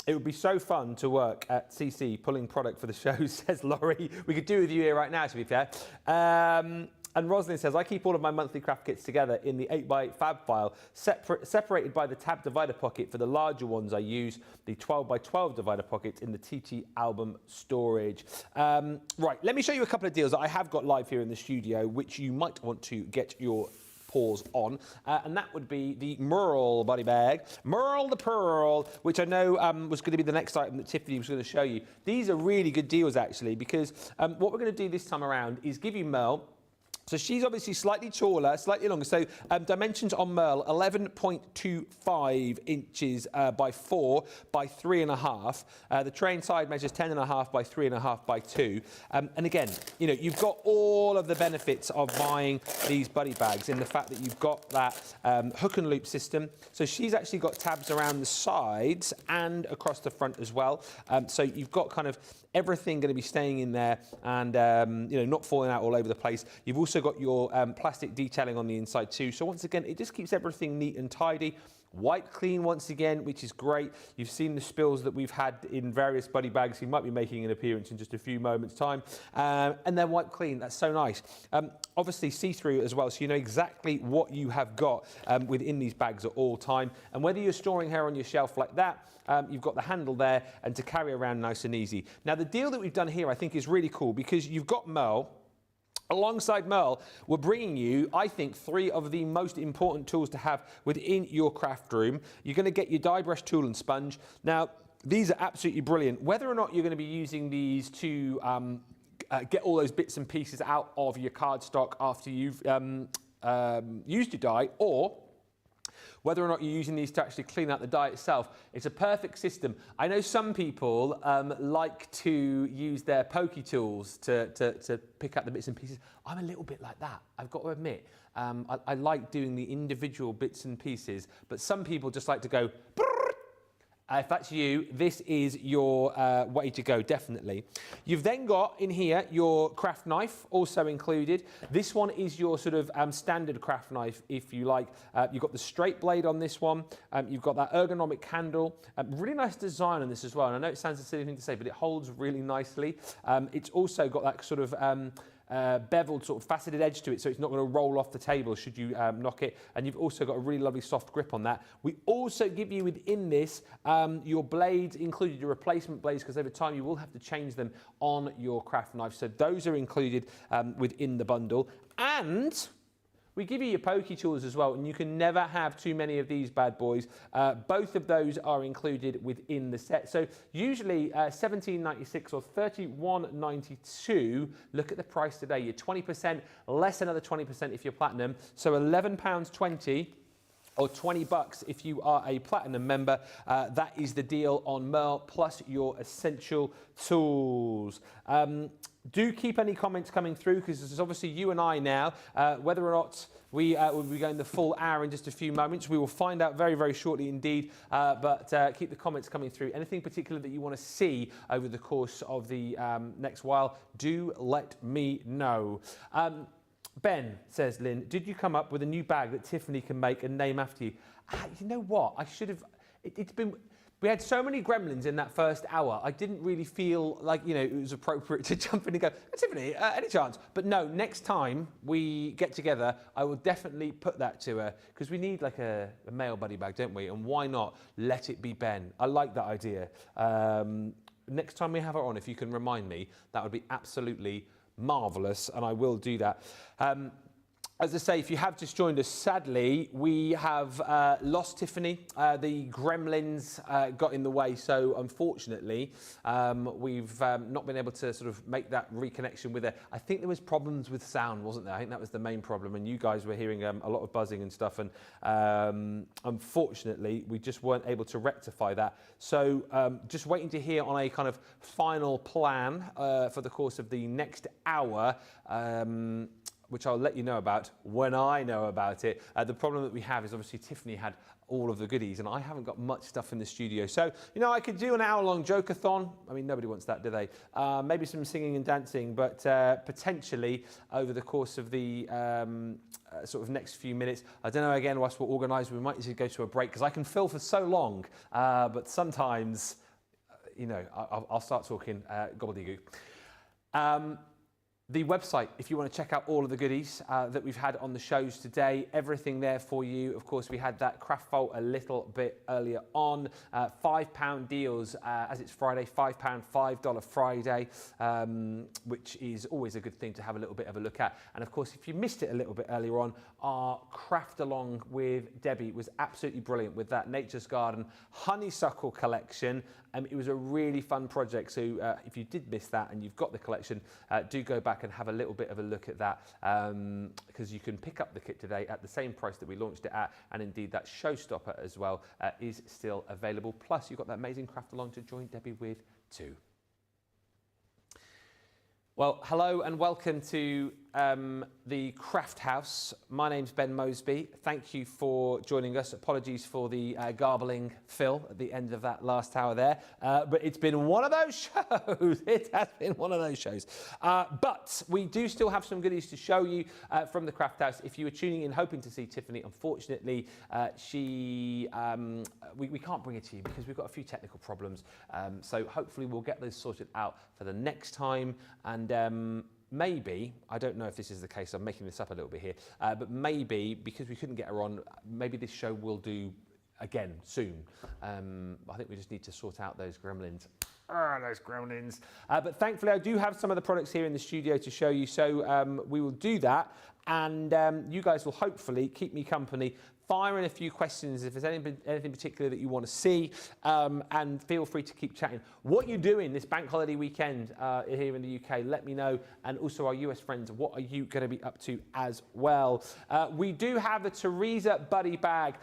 It would be so fun to work at CC pulling product for the show, says Laurie. We could do with you here right now, to be fair. And Rosalind says, I keep all of my monthly craft kits together in the 8x8 fab file, separated by the tab divider pocket. For the larger ones, I use the 12x12 divider pockets in the TT album storage. Right, let me show you a couple of deals that I have got live here in the studio, which you might want to get your paws on, and that would be the Merl body bag, Merl the Pearl, which I know was going to be the next item that Tiffany was going to show you. These are really good deals, actually, because what we're going to do this time around is give you Merl. So she's obviously slightly taller, slightly longer. So dimensions on Merl, 11.25 inches by 4 by 3.5. The tray inside measures 10.5 by 3.5 by 2. And again, you know, you've got all of the benefits of buying these buddy bags in the fact that you've got that hook and loop system. So she's actually got tabs around the sides and across the front as well. So you've got kind of everything going to be staying in there and you know, not falling out all over the place. You've also got your plastic detailing on the inside too. So once again, it just keeps everything neat and tidy. Wipe clean once again, which is great. You've seen the spills that we've had in various buddy bags. You might be making an appearance in just a few moments' time. And then wipe clean, that's so nice. Obviously see-through as well, so you know exactly what you have got within these bags at all time. And whether you're storing her on your shelf like that, you've got the handle there and to carry around nice and easy. Now the deal that we've done here I think is really cool because you've got Merl. Alongside Merl, we're bringing you, I think, 3 of the most important tools to have within your craft room. You're going to get your die brush tool and sponge. Now, These are absolutely brilliant. Whether or not you're going to be using these to get all those bits and pieces out of your cardstock after you've used your die, or whether or not you're using these to actually clean out the die itself, it's a perfect system. I know some people like to use their pokey tools to pick out the bits and pieces. I'm a little bit like that, I've got to admit. I like doing the individual bits and pieces, but some people just like to go, if that's you, this is your way to go, definitely. You've then got in here your craft knife, also included. This one is your sort of standard craft knife, if you like. You've got the straight blade on this one. You've got that ergonomic handle. Really nice design on this as well. And I know it sounds a silly thing to say, but it holds really nicely. It's also got that sort of beveled sort of faceted edge to it, so it's not going to roll off the table should you knock it, and you've also got a really lovely soft grip on that. We also give you within this your blades included, your replacement blades, because over time you will have to change them on your craft knife, so those are included within the bundle. And we give you your pokey tools as well, and you can never have too many of these bad boys. Both of those are included within the set. So usually $17.96 or $31.92. Look at the price today. You're 20%, less another 20% if you're platinum. So £11.20. or $20 if you are a platinum member. That is the deal on Merl, plus your essential tools. Do keep any comments coming through, because this is obviously you and I now. Whether or not we will be going the full hour in just a few moments, we will find out very, very shortly indeed. But keep the comments coming through. Anything particular that you want to see over the course of the next while, do let me know. Ben, says Lynn, did you come up with a new bag that Tiffany can make and name after you? You know what? I should have. It's been. We had so many gremlins in that first hour. I didn't really feel like, you know, it was appropriate to jump in and go, hey, Tiffany, any chance? But no, next time we get together, I will definitely put that to her, because we need like a male buddy bag, don't we? And why not let it be Ben? I like that idea. Next time we have her on, if you can remind me, that would be absolutely marvellous, and I will do that. As I say, if you have just joined us, sadly, we have lost Tiffany. The gremlins got in the way, so unfortunately, we've not been able to sort of make that reconnection with her. I think there was problems with sound, wasn't there? I think that was the main problem, and you guys were hearing a lot of buzzing and stuff, and unfortunately, we just weren't able to rectify that. So just waiting to hear on a kind of final plan for the course of the next hour, which I'll let you know about when I know about it. The problem that we have is obviously Tiffany had all of the goodies, and I haven't got much stuff in the studio. So, you know, I could do an hour-long joke-a-thon. I mean, nobody wants that, do they? Maybe some singing and dancing, but potentially over the course of the sort of next few minutes, I don't know, again, whilst we're organised, we might need to go to a break, because I can fill for so long, but sometimes, you know, I'll start talking gobbledygook. The website, if you want to check out all of the goodies that we've had on the shows today, everything there for you. Of course, we had that craft vault a little bit earlier on. £5 deals as it's Friday, £5, $5 Friday, which is always a good thing to have a little bit of a look at. And of course, if you missed it a little bit earlier on, our craft along with Debbie was absolutely brilliant with that Nature's Garden honeysuckle collection. It was a really fun project, so if you did miss that and you've got the collection, do go back and have a little bit of a look at that, because you can pick up the kit today at the same price that we launched it at, and indeed that showstopper as well is still available. Plus you've got that amazing craft along to join Debbie with too. Well, hello and welcome to the Craft House. My name's Ben Mosby. Thank you for joining us. Apologies for the garbling Phil at the end of that last hour there. But it's been one of those shows. It has been one of those shows. But we do still have some goodies to show you from the Craft House. If you were tuning in hoping to see Tiffany, unfortunately, we can't bring it to you because we've got a few technical problems. So hopefully we'll get those sorted out for the next time. And maybe, I don't know if this is the case, I'm making this up a little bit here, but maybe, because we couldn't get her on, maybe this show will do again soon. I think we just need to sort out those gremlins. Those gremlins. But thankfully, I do have some of the products here in the studio to show you, so we will do that. And you guys will hopefully keep me company fire in a few questions if there's anything particular that you want to see, and feel free to keep chatting. What you're doing this bank holiday weekend here in the UK, let me know. And also our US friends, what are you going to be up to as well? We do have the Teresa Buddy bag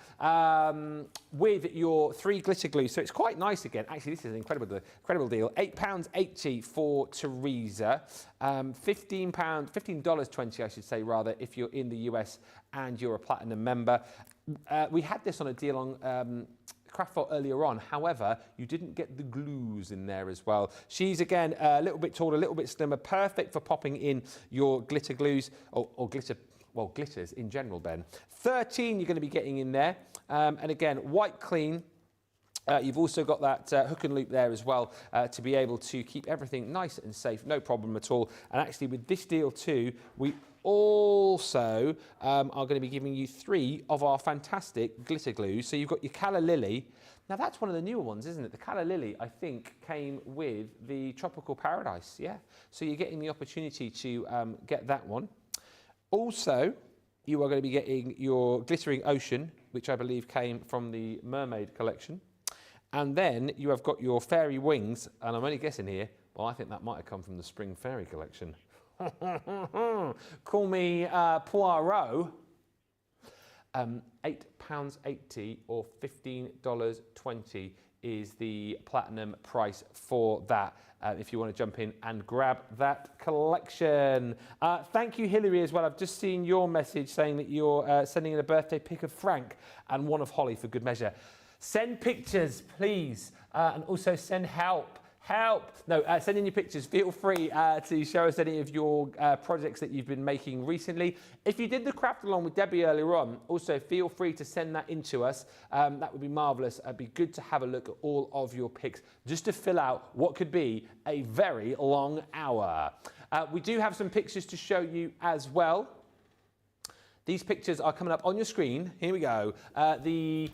with your 3 glitter glues. So it's quite nice again. Actually, this is an incredible deal. £8.80 for Teresa. $15.20, I should say, rather, if you're in the US and you're a platinum member. We had this on a deal on Craftful earlier on. However, you didn't get the glues in there as well. She's, again, a little bit taller, a little bit slimmer, perfect for popping in your glitter glues or glitters in general, Ben. 13 you're going to be getting in there. And again, white clean. You've also got that hook and loop there as well to be able to keep everything nice and safe, no problem at all. And actually with this deal too, we also are going to be giving you 3 of our fantastic glitter glues. So you've got your Calla Lily. Now that's one of the newer ones, isn't it? The Calla Lily, I think, came with the Tropical Paradise, yeah? So you're getting the opportunity to get that one. Also, you are going to be getting your Glittering Ocean, which I believe came from the Mermaid collection. And then you have got your Fairy Wings, and I'm only guessing here, well, I think that might have come from the Spring Fairy collection. Call me Poirot. £8.80 or $15.20 is the platinum price for that. If you want to jump in and grab that collection. Thank you, Hilary, as well. I've just seen your message saying that you're sending in a birthday pic of Frank and one of Holly for good measure. Send pictures, please, and also send help. No, send in your pictures. Feel free to show us any of your projects that you've been making recently. If you did the craft along with Debbie earlier on, also feel free to send that in to us. That would be marvellous. It'd be good to have a look at all of your pics just to fill out what could be a very long hour. We do have some pictures to show you as well. These pictures are coming up on your screen. Here we go. The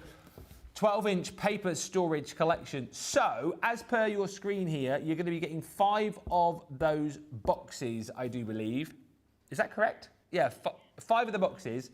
12-inch paper storage collection. So, as per your screen here, you're going to be getting 5 of those boxes, I do believe. Is that correct? Yeah, 5 of the boxes.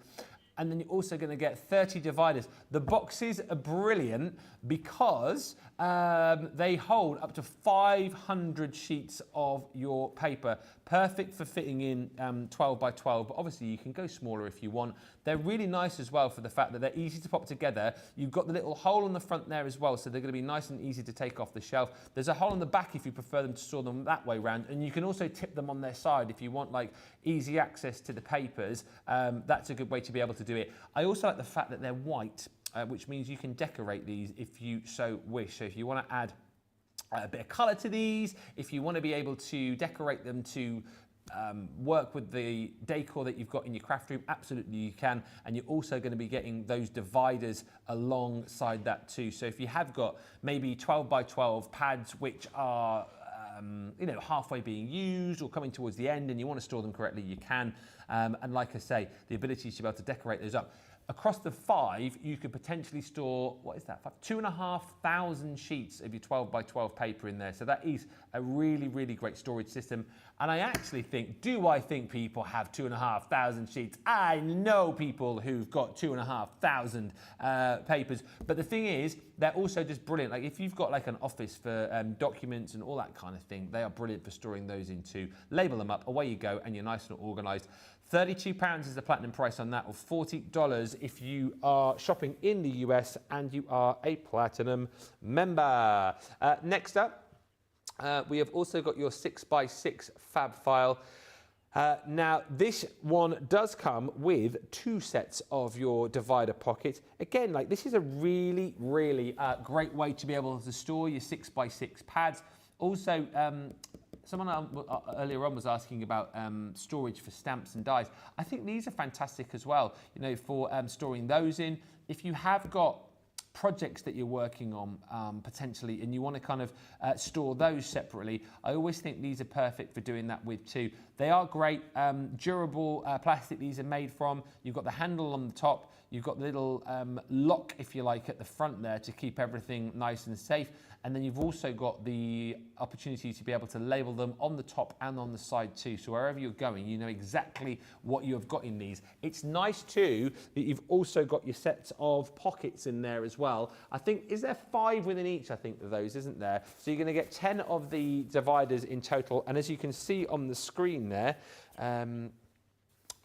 And then you're also going to get 30 dividers. The boxes are brilliant because they hold up to 500 sheets of your paper. Perfect for fitting in 12 by 12, but obviously you can go smaller if you want. They're really nice as well for the fact that they're easy to pop together. You've got the little hole on the front there as well, so they're going to be nice and easy to take off the shelf. There's a hole on the back if you prefer them to store them that way round, and you can also tip them on their side if you want like easy access to the papers. That's a good way to be able to do it. I also like the fact that they're white, which means you can decorate these if you so wish. So if you want to add a bit of colour to these, if you want to be able to decorate them to work with the decor that you've got in your craft room, absolutely you can. And you're also going to be getting those dividers alongside that too. So if you have got maybe 12 by 12 pads which are halfway being used or coming towards the end and you want to store them correctly, you can. And like I say, the ability to be able to decorate those up. Across the 5, you could potentially store, 2,500 sheets of your 12 by 12 paper in there. So that is a really, really great storage system. And I actually think, do I think people have 2,500 sheets? I know people who've got 2,500 papers. But the thing is, they're also just brilliant. Like if you've got like an office for documents and all that kind of thing, they are brilliant for storing those into. Label them up, away you go, and you're nice and organised. £32 is the platinum price on that, or $40 if you are shopping in the US and you are a platinum member. Next up, we have also got your 6x6 fab file. Now, this one does come with 2 sets of your divider pockets. Again, like this is a really, really great way to be able to store your 6x6 pads. Also, someone earlier on was asking about storage for stamps and dies. I think these are fantastic as well, for storing those in. If you have got projects that you're working on potentially, and you want to kind of store those separately, I always think these are perfect for doing that with too. They are great, durable plastic these are made from. You've got the handle on the top, you've got the little lock, if you like, at the front there to keep everything nice and safe. And then you've also got the opportunity to be able to label them on the top and on the side too. So wherever you're going, you know exactly what you have got in these. It's nice too that you've also got your sets of pockets in there as well. I think, is there 5 within each, I think, of those, isn't there? So you're going to get 10 of the dividers in total. And as you can see on the screen there,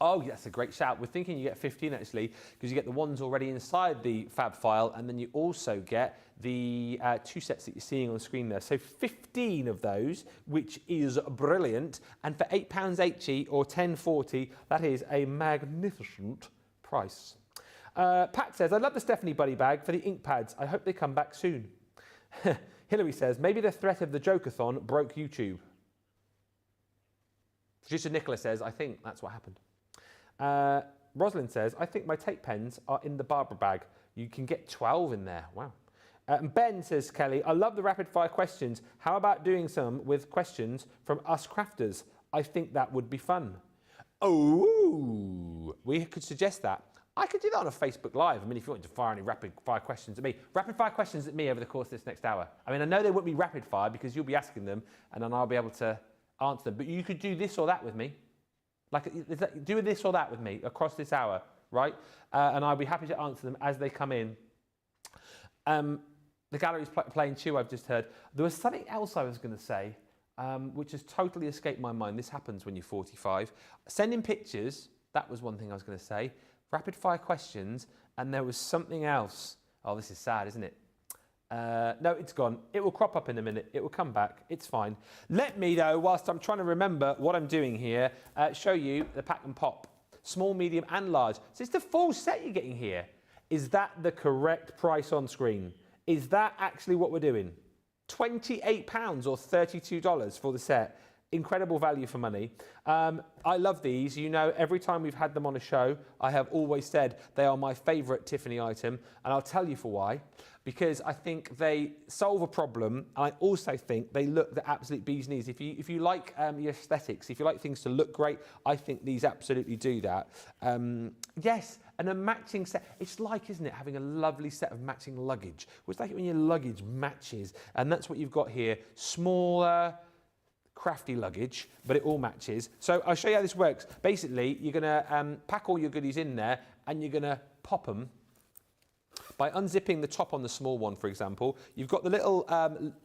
oh, that's a great shout. We're thinking you get 15 actually, because you get the ones already inside the fab file, and then you also get the 2 sets that you're seeing on the screen there. So 15 of those, which is brilliant. And for £8.80 or £10.40, that is a magnificent price. Pat says, I love the Stephanie Buddy bag for the ink pads. I hope they come back soon. Hilary says, maybe the threat of the Joke-a-thon broke YouTube. Producer Nicola says, I think that's what happened. Rosalind says, I think my tape pens are in the Barbara bag. You can get 12 in there. Wow. And Ben says, Kelly, I love the rapid fire questions. How about doing some with questions from us crafters? I think that would be fun. Oh, we could suggest that. I could do that on a Facebook Live. I mean, if you wanted to fire any rapid fire questions at me. Rapid fire questions at me over the course of this next hour. I mean, I know they won't be rapid fire because you'll be asking them and then I'll be able to answer them. But you could do this or that with me. Like, do this or that with me across this hour, right? And I'll be happy to answer them as they come in. The gallery's playing Chew, I've just heard. There was something else I was going to say, which has totally escaped my mind. This happens when you're 45. Sending pictures, that was one thing I was going to say. Rapid fire questions, and there was something else. Oh, this is sad, isn't it? No, it's gone. It will crop up in a minute. It will come back. It's fine. Let me, though, whilst I'm trying to remember what I'm doing here, show you the pack and pop. Small, medium, and large. So it's the full set you're getting here. Is that the correct price on screen? Is that actually what we're doing? £28 or $32 for the set. Incredible value for money. I love these. You know, every time we've had them on a show, I have always said they are my favourite Tiffany item. And I'll tell you for why. Because I think they solve a problem. And I also think they look the absolute bee's knees. If you like your aesthetics, if you like things to look great, I think these absolutely do that. Yes, and a matching set. It's like, isn't it, having a lovely set of matching luggage. It's like when your luggage matches. And that's what you've got here. Smaller, crafty luggage, but it all matches. So I'll show you how this works. Basically, you're going to pack all your goodies in there and you're going to pop them by unzipping the top on the small one, for example. You've got the little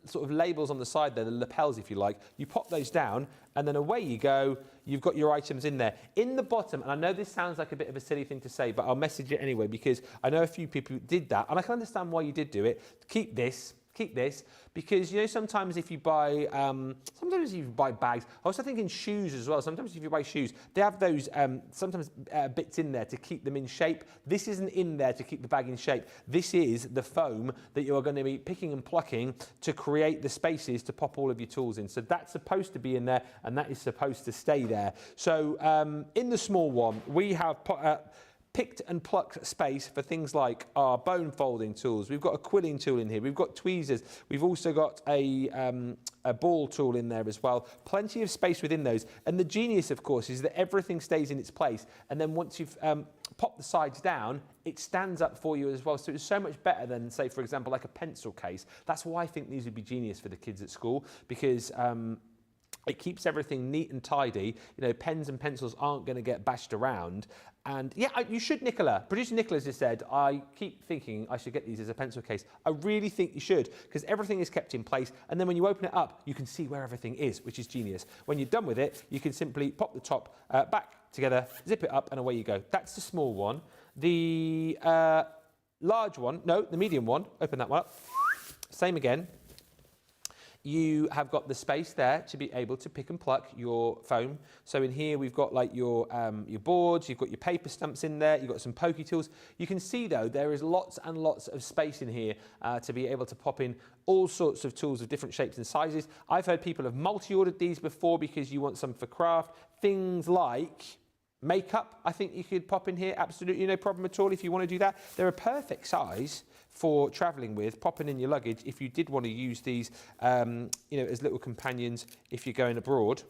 sort of labels on the side there, the lapels, if you like. You pop those down and then away you go. You've got your items in there. In the bottom, and I know this sounds like a bit of a silly thing to say, but I'll message it anyway because I know a few people did that and I can understand why you did do it. Keep this, because, you know, sometimes if you buy bags, I also think in shoes as well, sometimes if you buy shoes, they have those sometimes bits in there to keep them in shape. This isn't in there to keep the bag in shape. This is the foam that you are going to be picking and plucking to create the spaces to pop all of your tools in. So that's supposed to be in there and that is supposed to stay there. So in the small one, we have picked and plucked space for things like our bone folding tools. We've got a quilling tool in here. We've got tweezers. We've also got a ball tool in there as well. Plenty of space within those. And the genius, of course, is that everything stays in its place. And then once you've popped the sides down, it stands up for you as well. So it's so much better than, say, for example, like a pencil case. That's why I think these would be genius for the kids at school, because it keeps everything neat and tidy. You know, pens and pencils aren't going to get bashed around. And yeah, you should, Nicola. Producer Nicola's just said, I keep thinking I should get these as a pencil case. I really think you should, because everything is kept in place. And then when you open it up, you can see where everything is, which is genius. When you're done with it, you can simply pop the top back together, zip it up, and away you go. That's the small one. The large one, no, the medium one, open that one up. Same again. You have got the space there to be able to pick and pluck your foam. So in here we've got like your boards, you've got your paper stumps in there, you've got some pokey tools. You can see though there is lots and lots of space in here to be able to pop in all sorts of tools of different shapes and sizes. I've heard people have multi-ordered these before because you want some for craft. Things like Makeup, I think you could pop in here, absolutely no problem at all if you want to do that. They're a perfect size for travelling with, popping in your luggage if you did want to use these, as little companions if you're going abroad,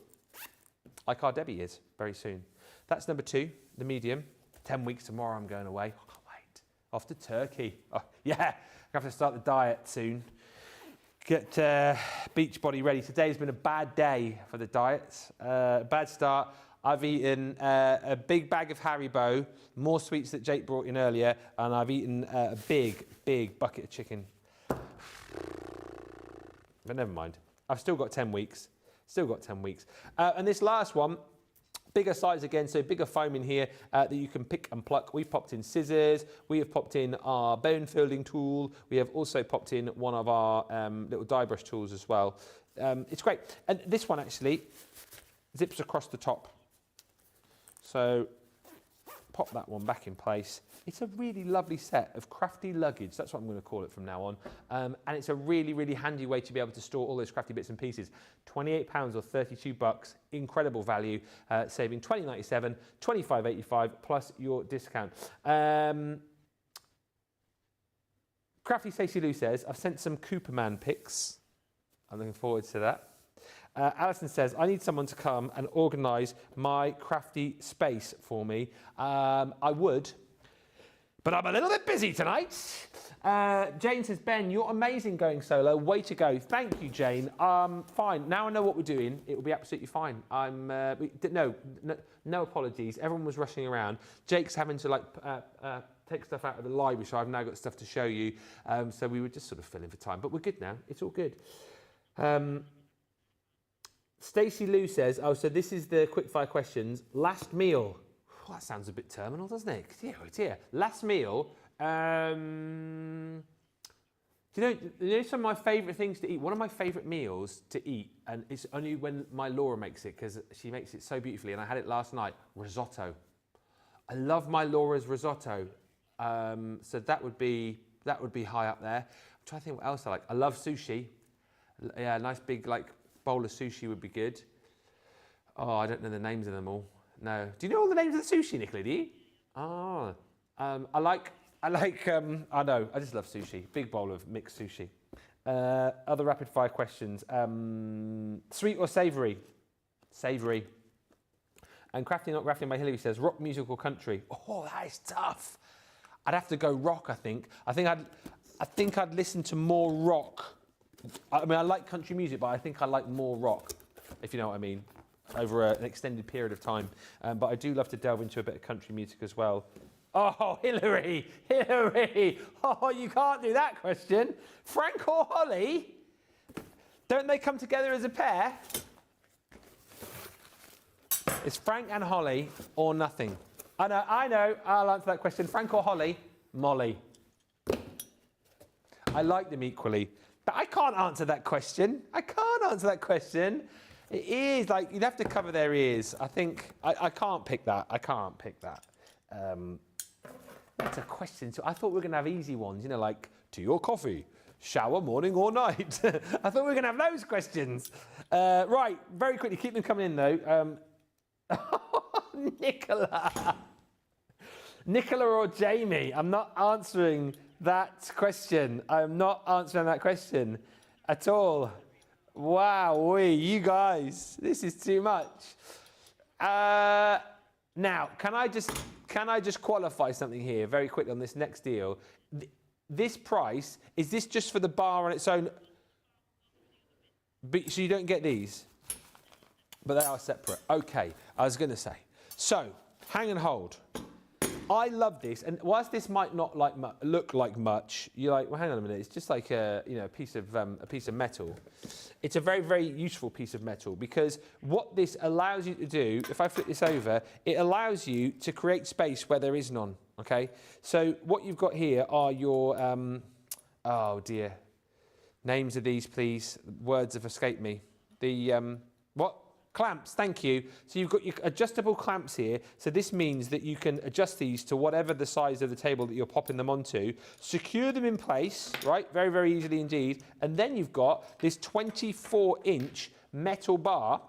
like our Debbie is very soon. That's number 2, the medium. 10 weeks tomorrow I'm going away. I can't wait. Off to Turkey. Oh, yeah, I have to start the diet soon. Get Beachbody ready. Today's been a bad day for the diets. Bad start. I've eaten a big bag of Haribo, more sweets that Jake brought in earlier, and I've eaten a big, big bucket of chicken. But never mind. I've still got 10 weeks. Still got 10 weeks. And this last one, bigger size again, so bigger foam in here that you can pick and pluck. We've popped in scissors. We have popped in our bone folding tool. We have also popped in one of our little dye brush tools as well. It's great. And this one actually zips across the top. So pop that one back in place. It's a really lovely set of crafty luggage. That's what I'm going to call it from now on. And it's a really, really handy way to be able to store all those crafty bits and pieces. £28 or $32, incredible value, saving $20.97, $25.85 plus your discount. Crafty Stacey Lou says, I've sent some Cooperman pics. I'm looking forward to that. Alison says, I need someone to come and organise my crafty space for me. I would, but I'm a little bit busy tonight. Jane says, Ben, you're amazing going solo. Way to go. Thank you, Jane. Fine. Now I know what we're doing. It will be absolutely fine. No apologies. Everyone was rushing around. Jake's having to take stuff out of the library, so I've now got stuff to show you. So we were just sort of filling for time, but we're good now. It's all good. Stacey Lou says, oh, so this is the quickfire questions. Last meal. That sounds a bit terminal, doesn't it? Oh dear. Last meal. Do you know some of my favourite things to eat? One of my favourite meals to eat, and it's only when my Laura makes it, because she makes it so beautifully, and I had it last night, risotto. I love my Laura's risotto. So that would be high up there. I'm trying to think what else I like. I love sushi. Yeah, a nice big bowl of sushi would be good. Oh, I don't know the names of them all. No. Do you know all the names of the sushi, Nicola? Do you? Oh. I know. I just love sushi. Big bowl of mixed sushi. Other rapid fire questions. Sweet or savoury? Savoury. And Crafty Not Crafty by Hillary says, rock, music or country? Oh, that is tough. I'd have to go rock, I think. I think I'd listen to more rock. I mean, I like country music, but I think I like more rock, if you know what I mean, over an extended period of time. But I do love to delve into a bit of country music as well. Oh, Hillary! Oh, you can't do that question. Frank or Holly? Don't they come together as a pair? It's Frank and Holly or nothing. I know. I'll answer that question. Frank or Holly? Molly. I like them equally. But I can't answer that question. It is you'd have to cover their ears. I think I can't pick that. That's a question. So I thought we were going to have easy ones, like tea or coffee, shower morning or night. I thought we were going to have those questions. Right, very quickly, keep them coming in though. Nicola or Jamie? I'm not answering that question. I'm not answering that question at all. Wow, you guys, this is too much. Now, can I just qualify something here very quickly on this next deal? This price, is this just for the bar on its own? So you don't get these, but they are separate. Okay, I was going to say. So, hang and hold. I love this, and whilst this might not look like much, you're like, well, hang on a minute. It's just like a piece of metal. It's a very, very useful piece of metal because what this allows you to do, if I flip this over, it allows you to create space where there is none. Okay, so what you've got here are your oh dear, names of these, please. Words have escaped me. The what? Clamps, thank you. So you've got your adjustable clamps here. So this means that you can adjust these to whatever the size of the table that you're popping them onto, secure them in place, right? Very, very easily indeed. And then you've got this 24-inch metal bar,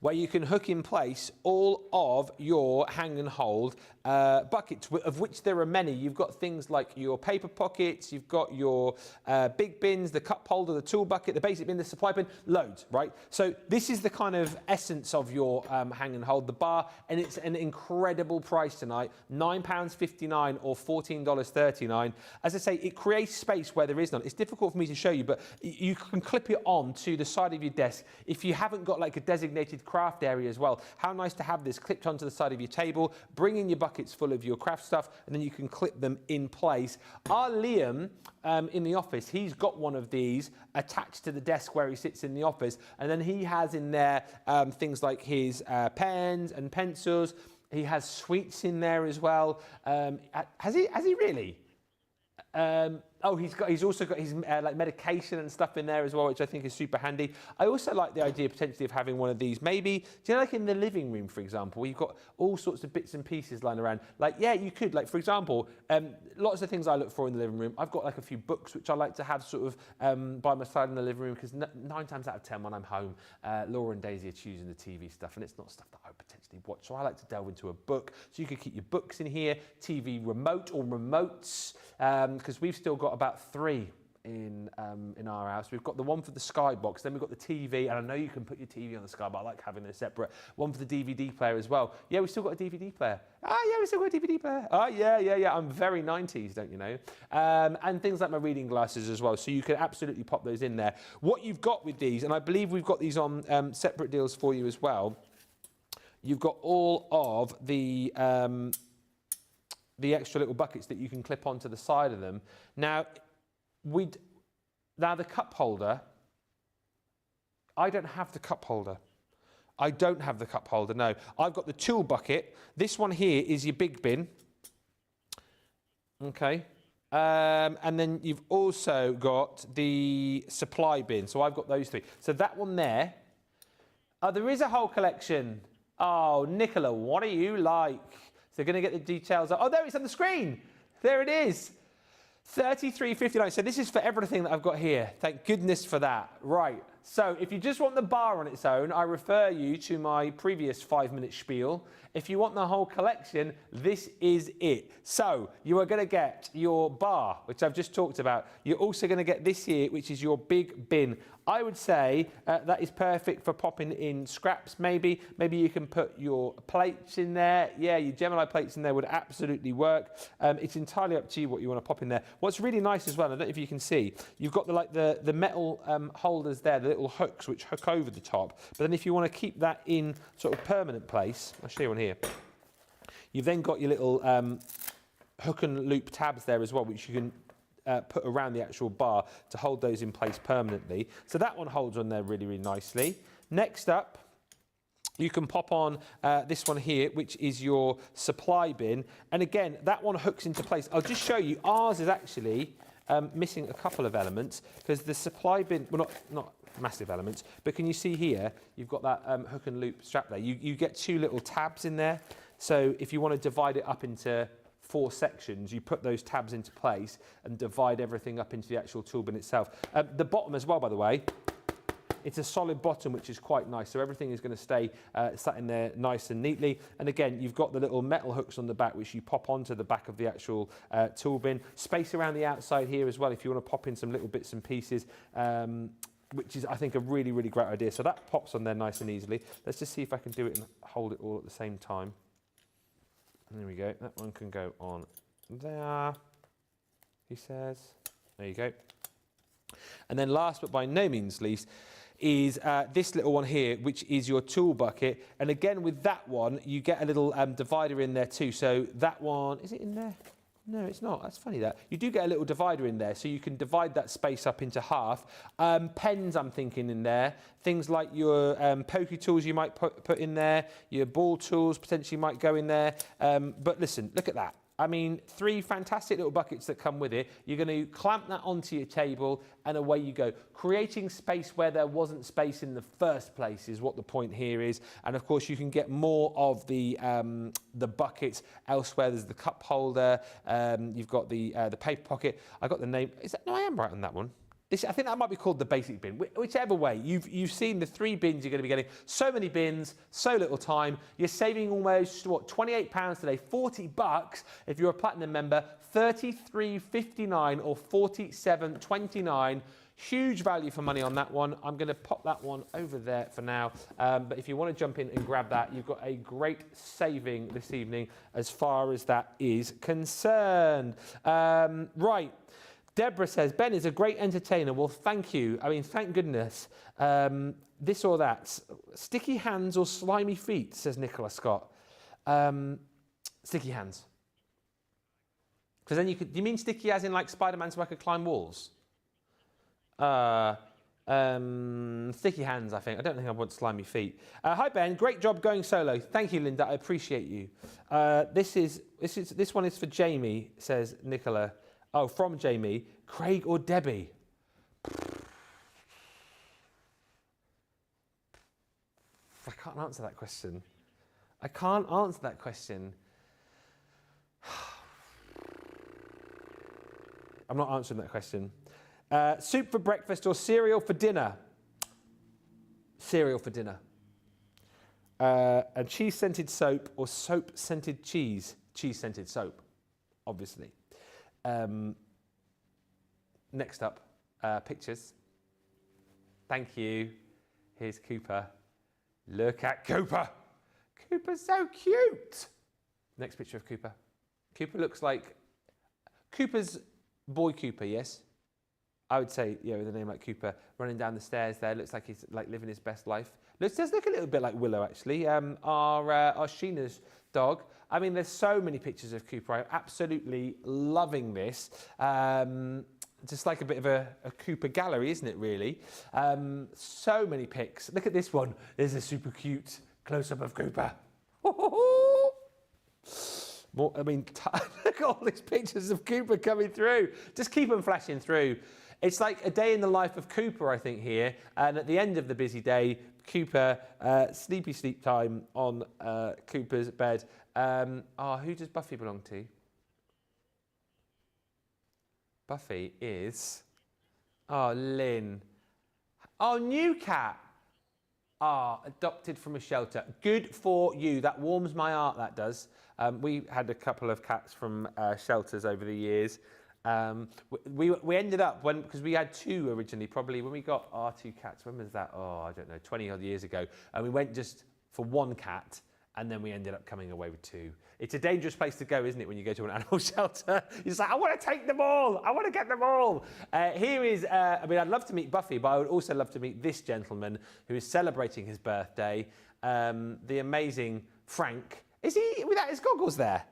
where you can hook in place all of your hang and hold buckets, of which there are many. You've got things like your paper pockets, you've got your big bins, the cup holder, the tool bucket, the basic bin, the supply bin, loads, right? So this is the kind of essence of your hang and hold, the bar, and it's an incredible price tonight, £9.59 or $14.39. As I say, it creates space where there is none. It's difficult for me to show you, but you can clip it on to the side of your desk. If you haven't got like a designated craft area as well, how nice to have this clipped onto the side of your table, bring in your buckets full of your craft stuff, and then you can clip them in place. Our Liam in the office, he's got one of these attached to the desk where he sits in the office, and then he has in there things like his pens and pencils. He has sweets in there as well. Has he really? He's also got his like medication and stuff in there as well, which I think is super handy. I also like the idea potentially of having one of these. Maybe, do you know, like in the living room, for example, where you've got all sorts of bits and pieces lying around. Like, yeah, you could, like, for example, lots of things I look for in the living room. I've got like a few books which I like to have sort of by my side in the living room, because 9 times out of 10 when I'm home, Laura and Daisy are choosing the TV stuff, and it's not stuff that I would potentially watch. So I like to delve into a book. So you could keep your books in here, TV remote or remotes, because we've still got about 3 in our house. We've got the one for the Skybox, then we've got the TV, and I know you can put your TV on the Sky, but I like having a separate one for the DVD player as well. Yeah, we've still got a DVD player. Yeah, we still got a DVD player. Oh, yeah. I'm very 90s, don't you know? And things like my reading glasses as well, so you can absolutely pop those in there. What you've got with these, and I believe we've got these on separate deals for you as well, you've got all of the extra little buckets that you can clip onto the side of them. Now the cup holder, I don't have the cup holder. No. I've got the tool bucket. This one here is your big bin. Okay. And then you've also got the supply bin. So I've got those 3. So that one there. Oh, there is a whole collection. Oh, Nicola, what do you like? So going to get the details. Oh, there it's on the screen. There it is. $33.59. So this is for everything that I've got here. Thank goodness for that. Right. So if you just want the bar on its own, I refer you to my previous 5-minute spiel. If you want the whole collection, this is it. So you are going to get your bar, which I've just talked about. You're also going to get this here, which is your big bin. I would say that is perfect for popping in scraps, maybe. Maybe you can put your plates in there. Yeah, your Gemini plates in there would absolutely work. It's entirely up to you what you want to pop in there. What's really nice as well, I don't know if you can see, you've got the metal holders there, the little hooks which hook over the top. But then if you want to keep that in sort of permanent place, I'll show you one here. You've then got your little hook and loop tabs there as well, which you can put around the actual bar to hold those in place permanently. So that one holds on there really, really nicely. Next up, you can pop on this one here, which is your supply bin. And again, that one hooks into place. I'll just show you, ours is actually missing a couple of elements, because the supply bin, well, not massive elements, but can you see here, you've got that hook and loop strap there. You get 2 little tabs in there. So if you want to divide it up into 4 sections, you put those tabs into place and divide everything up into the actual tool bin itself. The bottom as well, by the way, it's a solid bottom, which is quite nice. So everything is going to stay sat in there nice and neatly. And again, you've got the little metal hooks on the back, which you pop onto the back of the actual tool bin. Space around the outside here as well, if you want to pop in some little bits and pieces, which is, I think, a really, really great idea. So that pops on there nice and easily. Let's just see if I can do it and hold it all at the same time. There we go. That one can go on there, he says. There you go. And then last but by no means least is this little one here, which is your tool bucket. And again, with that one, you get a little divider in there too. So that one, is it in there? No, it's not. That's funny that. You do get a little divider in there, so you can divide that space up into half. Pens, I'm thinking, in there. Things like your pokey tools you might put in there. Your ball tools potentially might go in there. But listen, look at that. I mean, 3 fantastic little buckets that come with it. You're going to clamp that onto your table and away you go. Creating space where there wasn't space in the first place is what the point here is. And of course, you can get more of the buckets elsewhere. There's the cup holder. You've got the paper pocket. I got the name. Is that, no, I am right on that one. I think that might be called the basic bin. Whichever way, you've seen the 3 bins you're going to be getting. So many bins, so little time. You're saving almost, what, £28 today, $40 if you're a platinum member, $33.59 or $47.29. Huge value for money on that one. I'm going to pop that one over there for now. But if you want to jump in and grab that, you've got a great saving this evening as far as that is concerned. Right. Deborah says, Ben is a great entertainer. Well, thank you. I mean, thank goodness. This or that. Sticky hands or slimy feet, says Nicola Scott. Sticky hands. Because then do you mean sticky as in like Spider-Man so I could climb walls? Sticky hands, I think. I don't think I want slimy feet. Hi, Ben. Great job going solo. Thank you, Linda. I appreciate you. This one is for Jamie, says Nicola. Oh, from Jamie. Craig or Debbie? I can't answer that question. I can't answer that question. I'm not answering that question. Soup for breakfast or cereal for dinner? Cereal for dinner. And cheese-scented soap or soap-scented cheese? Cheese-scented soap, obviously. Next up, pictures. Thank you. Here's Cooper. Look at Cooper. Cooper's so cute. Next picture of Cooper. Cooper looks like... Cooper's boy Cooper, yes? I would say, yeah, with a name like Cooper, running down the stairs there, looks like he's like living his best life. Does look a little bit like Willow, actually, our Sheena's dog. I mean, there's so many pictures of Cooper. I'm absolutely loving this. Just like a bit of a Cooper gallery, isn't it, really? So many pics. Look at this one. There's a super cute close-up of Cooper. More, I mean, look at all these pictures of Cooper coming through. Just keep them flashing through. It's like a day in the life of Cooper, I think, here. And at the end of the busy day, Cooper, sleepy sleep time on Cooper's bed. Who does Buffy belong to? Buffy is... Oh, Lynn. Oh, new cat. Adopted from a shelter. Good for you. That warms my heart, that does. We had a couple of cats from shelters over the years. We ended up, because we had 2 originally, probably when we got our 2 cats, when was that? I don't know, 20 odd years ago. And we went just for 1 cat, and then we ended up coming away with 2. It's a dangerous place to go, isn't it, when you go to an animal shelter? You're just like, I want to take them all. I want to get them all. Here is, I'd love to meet Buffy, but I would also love to meet this gentleman who is celebrating his birthday, the amazing Frank. Is he without his goggles there?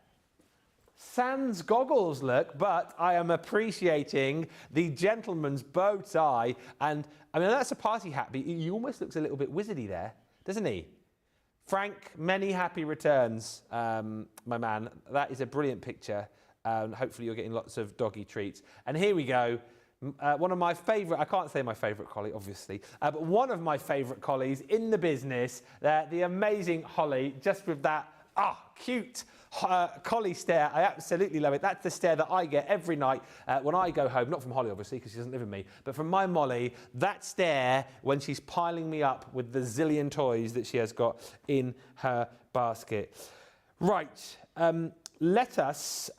Sans goggles, look, but I am appreciating the gentleman's bow tie. And, I mean, that's a party hat, but he almost looks a little bit wizardy there, doesn't he? Frank, many happy returns, my man. That is a brilliant picture. Hopefully you're getting lots of doggy treats. And here we go. One of my favourite, I can't say my favourite collie, obviously, but one of my favourite collies in the business, the amazing Holly, just with that, cute collie stare. I absolutely love it. That's the stare that I get every night when I go home, not from Holly, obviously, because she doesn't live with me, but from my Molly, that stare when she's piling me up with the zillion toys that she has got in her basket. Right, let us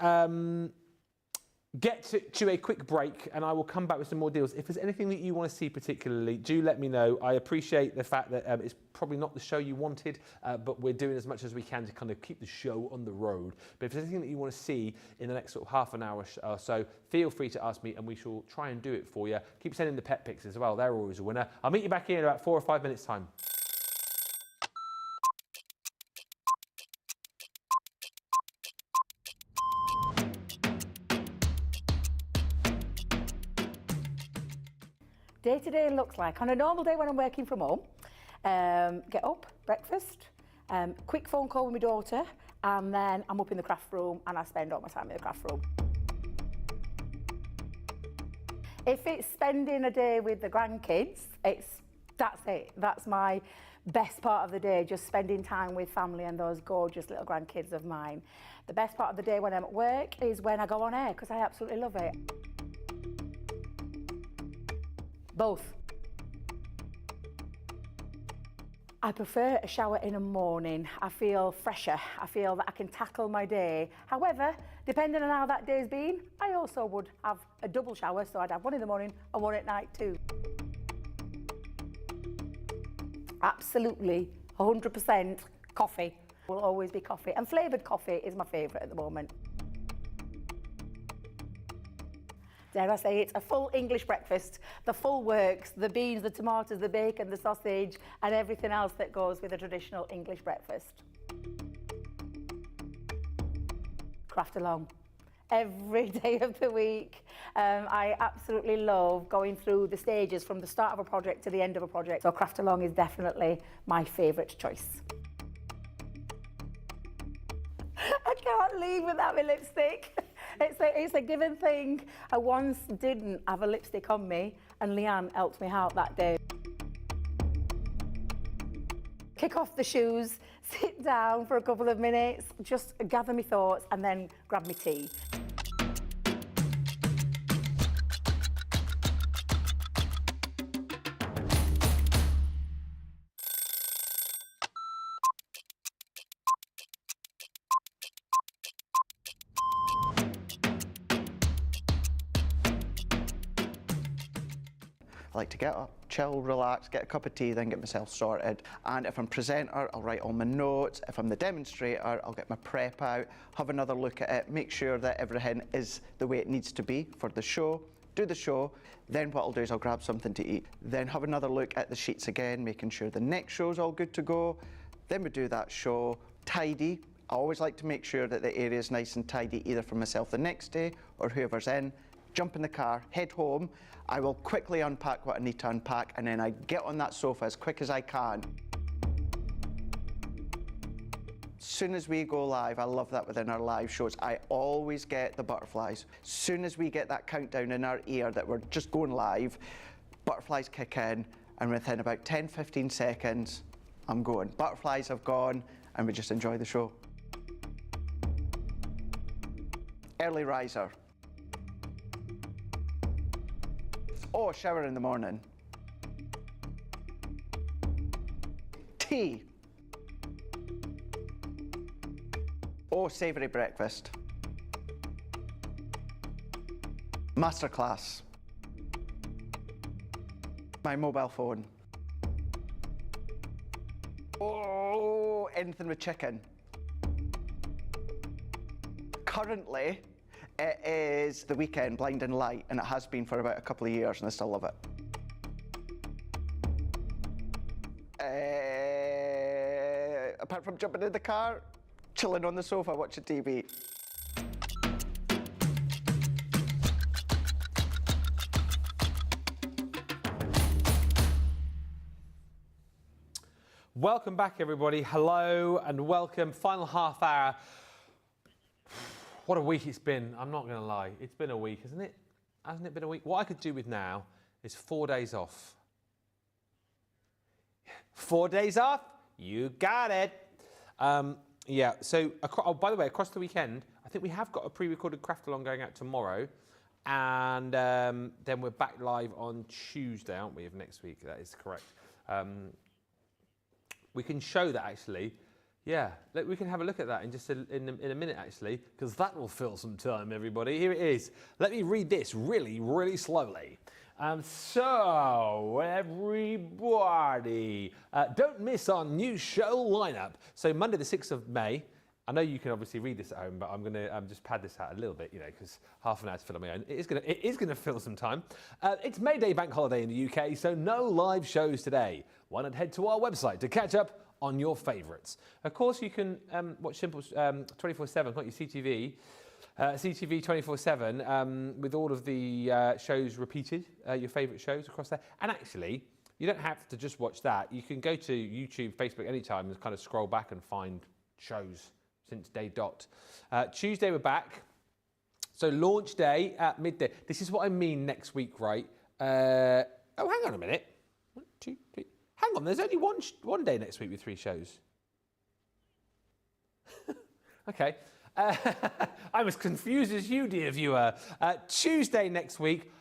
get to a quick break, and I will come back with some more deals. If there's anything that you want to see particularly, do let me know. I appreciate the fact that it's probably not the show you wanted, but we're doing as much as we can to kind of keep the show on the road. But if there's anything that you want to see in the next sort of half an hour or so, feel free to ask me, and we shall try and do it for you. Keep sending the pet pics as well. They're always a winner. I'll meet you back here in about 4 or 5 minutes' time. Day-to-day looks like, on a normal day when I'm working from home, get up, breakfast, quick phone call with my daughter, and then I'm up in the craft room and I spend all my time in the craft room. If it's spending a day with the grandkids, that's it. That's my best part of the day, just spending time with family and those gorgeous little grandkids of mine. The best part of the day when I'm at work is when I go on air, because I absolutely love it. Both. I prefer a shower in the morning. I feel fresher. I feel that I can tackle my day. However, depending on how that day's been, I also would have a double shower, so I'd have one in the morning and one at night too. Absolutely, 100% coffee. Will always be coffee, and flavoured coffee is my favourite at the moment. Dare I say it's a full English breakfast, the full works, the beans, the tomatoes, the bacon, the sausage, and everything else that goes with a traditional English breakfast. Craft along. Every day of the week. I absolutely love going through the stages from the start of a project to the end of a project. So craft along is definitely my favourite choice. I can't leave without my lipstick. It's a given thing. I once didn't have a lipstick on me and Leanne helped me out that day. Kick off the shoes, sit down for a couple of minutes, just gather my thoughts and then grab my tea. I like to get up, chill, relax, get a cup of tea, then get myself sorted. And if I'm presenter, I'll write all my notes. If I'm the demonstrator, I'll get my prep out, have another look at it, make sure that everything is the way it needs to be for the show, do the show. Then what I'll do is I'll grab something to eat, then have another look at the sheets again, making sure the next show's all good to go. Then we do that show, tidy. I always like to make sure that the area is nice and tidy, either for myself the next day or whoever's in. Jump in the car, head home. I will quickly unpack what I need to unpack, and then I get on that sofa as quick as I can. As soon as we go live, I love that within our live shows, I always get the butterflies. As soon as we get that countdown in our ear that we're just going live, butterflies kick in, and within about 10-15 seconds, I'm going. Butterflies have gone, and we just enjoy the show. Early riser. Oh, shower in the morning. Tea. Oh, savoury breakfast. Masterclass. My mobile phone. Oh, anything with chicken. Currently, it is the weekend, Blinding Light, and it has been for about a couple of years, and I still love it. Apart from jumping in the car, chilling on the sofa, watching TV. Welcome back, everybody. Hello and welcome. Final half hour. What a week it's been. I'm not going to lie. It's been a week, hasn't it? Hasn't it been a week? What I could do with now is 4 days off. 4 days off? You got it. Yeah, so, oh, by the way, across the weekend, I think we have got a pre-recorded craft along going out tomorrow. And then we're back live on Tuesday, aren't we, of next week? That is correct. We can show that, actually. Yeah, we can have a look at that in just in a minute, actually, because that will fill some time, everybody. Here it is. Let me read this really, really slowly. So, everybody, don't miss our new show lineup. So, Monday the 6th of May, I know you can obviously read this at home, but I'm going to just pad this out a little bit, you know, because half an hour to fill on my own. It is going to fill some time. It's May Day bank holiday in the UK, so no live shows today. Why not head to our website to catch up on your favourites? Of course, you can watch Simple 24/7, can't you? CTV. CTV 24/7 with all of the shows repeated, your favourite shows across there. And actually, you don't have to just watch that. You can go to YouTube, Facebook anytime and kind of scroll back and find shows since day dot. Tuesday we're back. So launch day at midday. This is what I mean next week, right? Oh, hang on a minute. 1, 2, 3. Hang on, there's only one day next week with 3 shows. Okay. I'm as confused as you, dear viewer. Tuesday next week,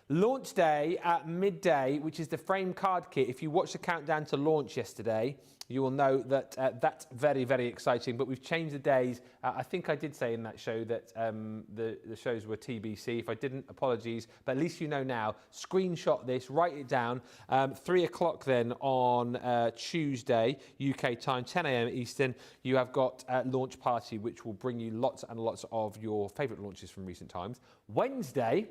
Launch day at midday, which is the frame card kit. If you watched the countdown to launch yesterday, you will know that that's very, very exciting. But we've changed the days. I think I did say in that show that the shows were TBC. If I didn't, apologies. But at least you know now. Screenshot this, write it down. 3 o'clock then on Tuesday, UK time, 10 a.m. Eastern. You have got launch party, which will bring you lots and lots of your favourite launches from recent times. Wednesday,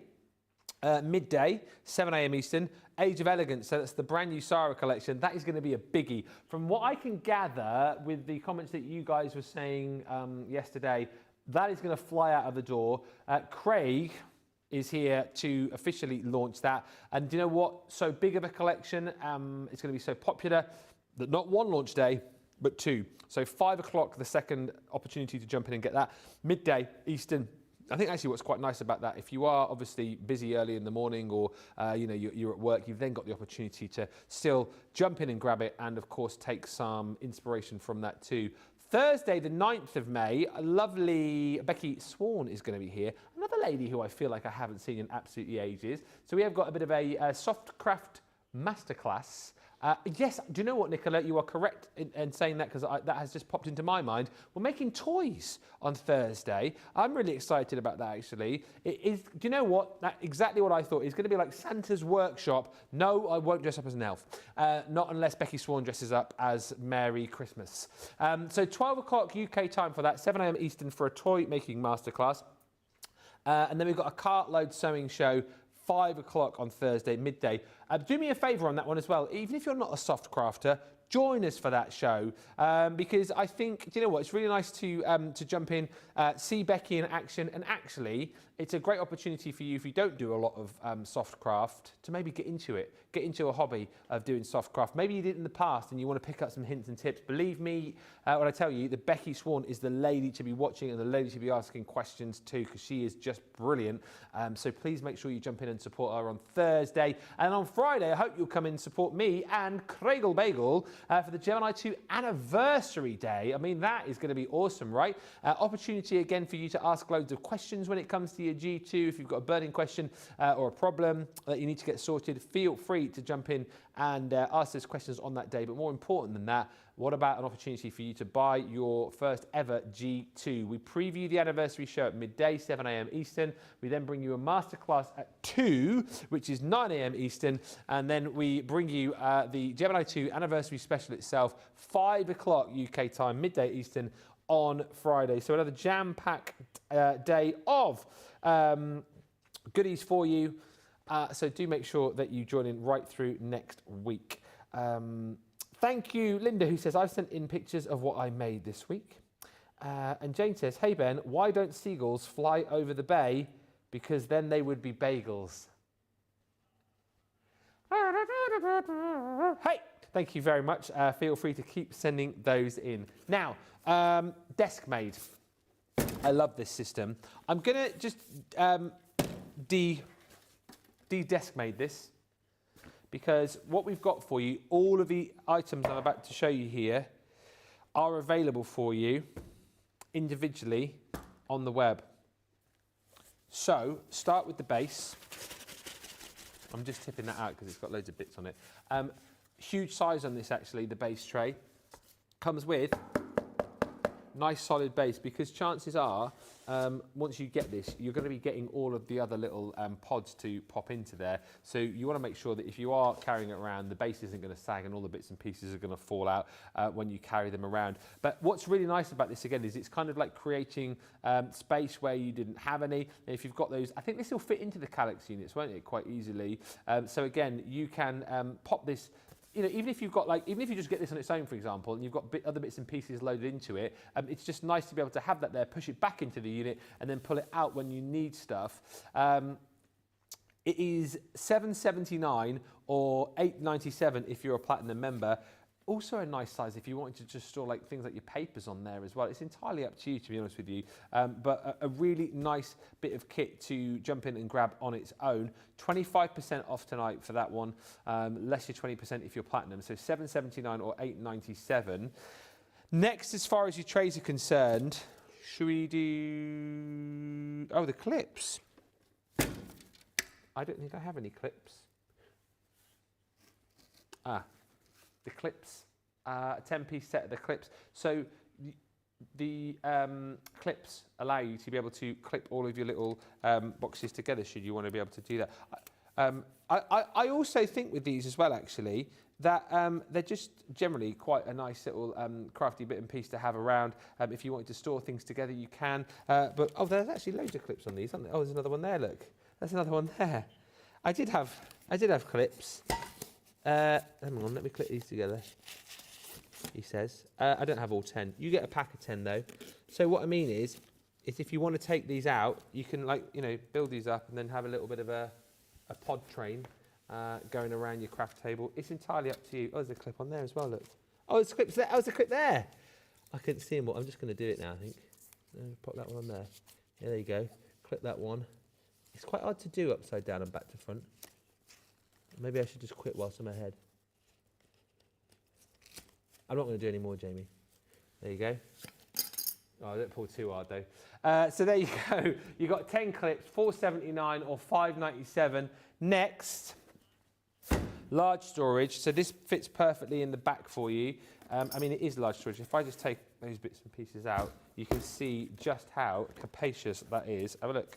midday, 7 a.m. Eastern, Age of Elegance. So that's the brand new Sarah collection. That is going to be a biggie. From what I can gather with the comments that you guys were saying yesterday, that is going to fly out of the door. Craig is here to officially launch that. And do you know what? So big of a collection. It's going to be so popular that not one launch day, but 2. So 5 o'clock, the second opportunity to jump in and get that. Midday, Eastern. I think actually what's quite nice about that, if you are obviously busy early in the morning or you're at work, you've then got the opportunity to still jump in and grab it and of course take some inspiration from that too. Thursday, the 9th of May, a lovely Becky Swan is going to be here. Another lady who I feel like I haven't seen in absolutely ages. So we have got a bit of a soft craft masterclass. Yes, do you know what, Nicola? You are correct in saying that because that has just popped into my mind. We're making toys on Thursday. I'm really excited about that, actually. It is, do you know what? Exactly what I thought. It's going to be like Santa's workshop. No, I won't dress up as an elf. Not unless Becky Swan dresses up as Merry Christmas. So 12 o'clock UK time for that, 7 a.m. Eastern for a toy making masterclass. And then we've got a cartload sewing show, 5 o'clock on Thursday, midday. Do me a favour on that one as well. Even if you're not a soft crafter, join us for that show because I think, do you know what, it's really nice to jump in, see Becky in action, and actually it's a great opportunity for you if you don't do a lot of soft craft to maybe get into it, get into a hobby of doing soft craft. Maybe you did it in the past and you want to pick up some hints and tips. Believe me when I tell you that Becky Swan is the lady to be watching and the lady to be asking questions to because she is just brilliant. So please make sure you jump in and support her on Thursday. And on Friday, I hope you'll come in and support me and Craigle Bagel for the Gemini 2 anniversary day. I mean, that is going to be awesome, right? Opportunity again for you to ask loads of questions when it comes to your G2. If you've got a burning question or a problem that you need to get sorted, feel free to jump in and ask those questions on that day. But more important than that, what about an opportunity for you to buy your first ever G2? We preview the anniversary show at midday, 7 a.m. Eastern. We then bring you a masterclass at 2, which is 9 a.m. Eastern. And then we bring you the Gemini 2 anniversary special itself, 5 o'clock UK time, midday Eastern on Friday. So another jam-packed day of goodies for you. So do make sure that you join in right through next week. Thank you, Linda, who says, I've sent in pictures of what I made this week. And Jane says, hey, Ben, why don't seagulls fly over the bay? Because then they would be bagels. Hey, thank you very much. Feel free to keep sending those in. Now, desk made. I love this system. I'm going to just de-desk made this. Because what we've got for you, all of the items I'm about to show you here are available for you individually on the web. So, start with the base. I'm just tipping that out because it's got loads of bits on it. Huge size on this actually, the base tray. Comes with nice solid base because chances are once you get this you're going to be getting all of the other little pods to pop into there, so you want to make sure that if you are carrying it around the base isn't going to sag and all the bits and pieces are going to fall out when you carry them around. But what's really nice about this again is it's kind of like creating space where you didn't have any. And if you've got those, I think this will fit into the Calyx units, won't it, quite easily. So again, you can pop this. You know, even if you've got even if you just get this on its own, for example, and you've got other bits and pieces loaded into it, it's just nice to be able to have that there, push it back into the unit, and then pull it out when you need stuff. It is $7.79 or $8.97 if you're a Platinum member. Also a nice size if you wanted to just store like things like your papers on there as well. It's entirely up to you, to be honest with you. But a really nice bit of kit to jump in and grab on its own. 25% off tonight for that one. Less your 20% if you're Platinum. So $7.79 or $8.97. Next, as far as your trays are concerned, should we do... Oh, the clips. I don't think I have any clips. The clips, a 10-piece set of the clips. So the clips allow you to be able to clip all of your little boxes together should you want to be able to do that. I also think with these as well, actually, that they're just generally quite a nice little crafty bit and piece to have around. If you wanted to store things together, you can. But oh, there's actually loads of clips on these, aren't there? Oh, there's another one there. Look, there's another one there. I did have clips. Hang on, let me clip these together. He says, I don't have all 10. You get a pack of 10 though. So what I mean is if you want to take these out, you can build these up and then have a little bit of a pod train going around your craft table. It's entirely up to you. Oh, there's a clip on there as well, look. Oh, there's clips there. Oh, there's a clip there. I couldn't see them all. I'm just going to do it now, I think. Pop that one on there. Yeah, there you go. Clip that one. It's quite hard to do upside down and back to front. Maybe I should just quit whilst I'm ahead. I'm not going to do any more, Jamie. There you go. Oh, don't pull too hard though. So there you go. You got 10 clips, $4.79 or $5.97. Next, large storage. So this fits perfectly in the back for you. I mean, it is large storage. If I just take those bits and pieces out, you can see just how capacious that is. Have a look.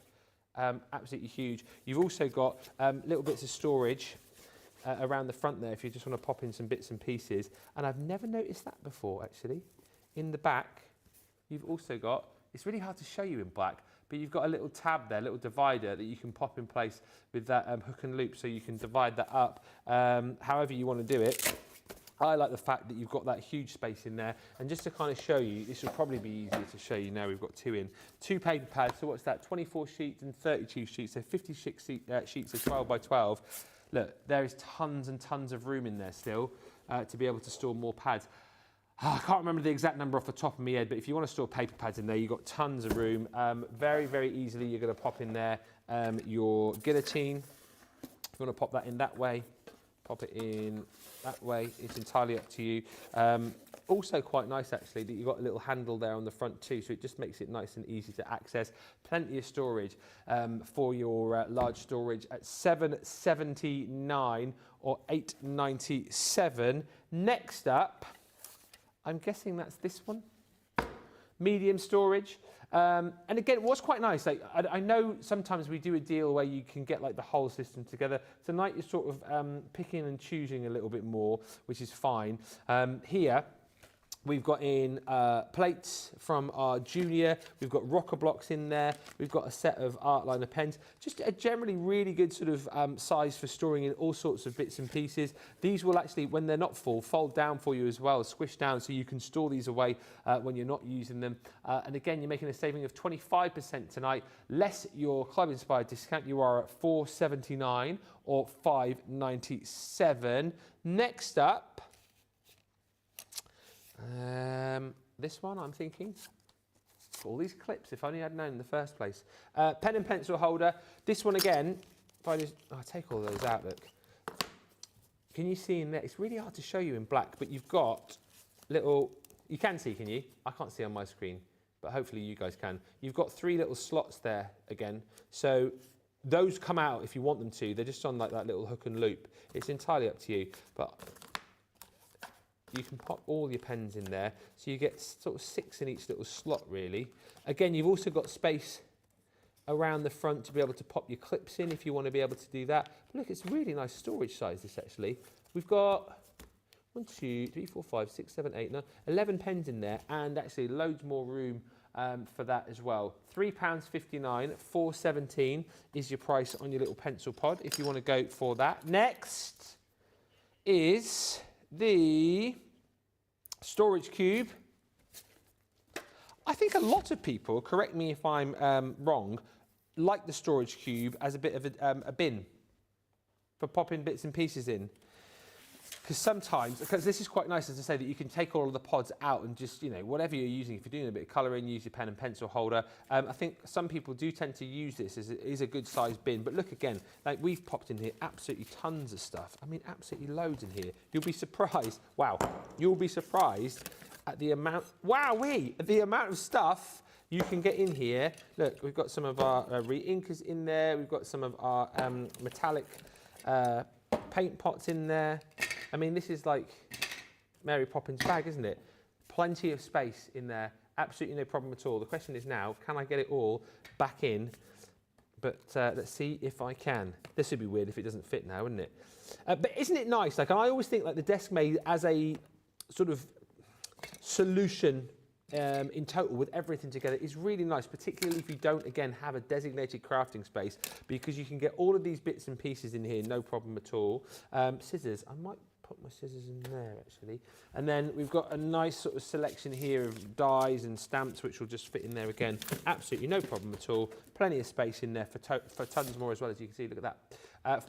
Absolutely huge. You've also got little bits of storage around the front there if you just want to pop in some bits and pieces. And I've never noticed that before, actually. In the back, you've also got, it's really hard to show you in black, but you've got a little tab there, a little divider that you can pop in place with that hook and loop, so you can divide that up however you want to do it. I like the fact that you've got that huge space in there. And just to kind of show you, this will probably be easier to show you now we've got two in. 2 paper pads, so what's that? 24 sheets and 32 sheets, so 56 sheets of 12 by 12. Look, there is tons and tons of room in there still to be able to store more pads. I can't remember the exact number off the top of my head, but if you want to store paper pads in there, you've got tons of room. Very, very easily, you're going to pop in there your guillotine. If you want to pop that in that way, pop it in that way. It's entirely up to you. Also quite nice, actually, that you've got a little handle there on the front too, so it just makes it nice and easy to access. Plenty of storage for your large storage at $7.79 or $8.97. Next up, I'm guessing that's this one. Medium storage. And again, what's quite nice, like I know sometimes we do a deal where you can get like the whole system together. Tonight you're sort of picking and choosing a little bit more, which is fine. Here, we've got in plates from our junior. We've got rocker blocks in there. We've got a set of art liner pens. Just a generally really good sort of size for storing in all sorts of bits and pieces. These will actually, when they're not full, fold down for you as well, squish down, so you can store these away when you're not using them. And again, you're making a saving of 25% tonight, less your club inspired discount. You are at $4.79 or $5.97. Next up, this one, I'm thinking. All these clips, if only I'd known in the first place. Pen and pencil holder. This one again, if I just, I'll take all those out, look. Can you see in there? It's really hard to show you in black, but you've got little, you can see, can you? I can't see on my screen, but hopefully you guys can. You've got 3 little slots there again. So those come out if you want them to. They're just on like that little hook and loop. It's entirely up to you, but you can pop all your pens in there, so you get sort of 6 in each little slot, really. Again, you've also got space around the front to be able to pop your clips in if you want to be able to do that. But look, it's a really nice storage size, this actually. We've got 1, 2, 3, 4, 5, 6, 7, 8, 9, 11 pens in there, and actually loads more room for that as well. £3.59, $4.17 is your price on your little pencil pod if you want to go for that. Next is the storage cube. I think a lot of people, correct me if I'm wrong, like the storage cube as a bit of a bin for popping bits and pieces in. Because sometimes, because this is quite nice, as I say, that you can take all of the pods out and just, you know, whatever you're using, if you're doing a bit of colouring, use your pen and pencil holder. I think some people do tend to use this as it is a good sized bin. But look again, like we've popped in here absolutely tons of stuff. I mean, absolutely loads in here. You'll be surprised. Wow. You'll be surprised at the amount, the amount of stuff you can get in here. Look, we've got some of our re-inkers in there. We've got some of our metallic paint pots in there. I mean, this is like Mary Poppins bag, isn't it? Plenty of space in there. Absolutely no problem at all. The question is now, can I get it all back in? But let's see if I can. This would be weird if it doesn't fit now, wouldn't it? But isn't it nice? Like, I always think like the desk made as a sort of solution in total with everything together is really nice, particularly if you don't, again, have a designated crafting space, because you can get all of these bits and pieces in here, no problem at all. Scissors, I might put my scissors in there actually. And then we've got a nice sort of selection here of dies and stamps which will just fit in there again. Absolutely no problem at all. Plenty of space in there for tons more as well, as you can see. Look at that.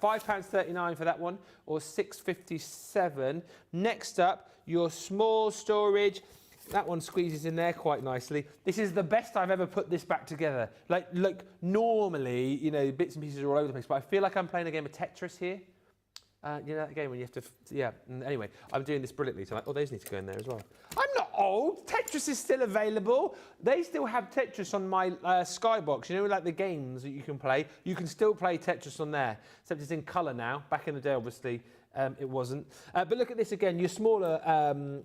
£5.39 for that one, or £6.57. Next up, your small storage. That one squeezes in there quite nicely. This is the best I've ever put this back together. Like normally, you know, bits and pieces are all over the place, but I feel like I'm playing a game of Tetris here. You know that game when you have to, yeah. Anyway, I'm doing this brilliantly. So those need to go in there as well. I'm not old. Tetris is still available. They still have Tetris on my Skybox. You know, like the games that you can play. You can still play Tetris on there, except it's in colour now. Back in the day, obviously, it wasn't. But look at this again. Your smaller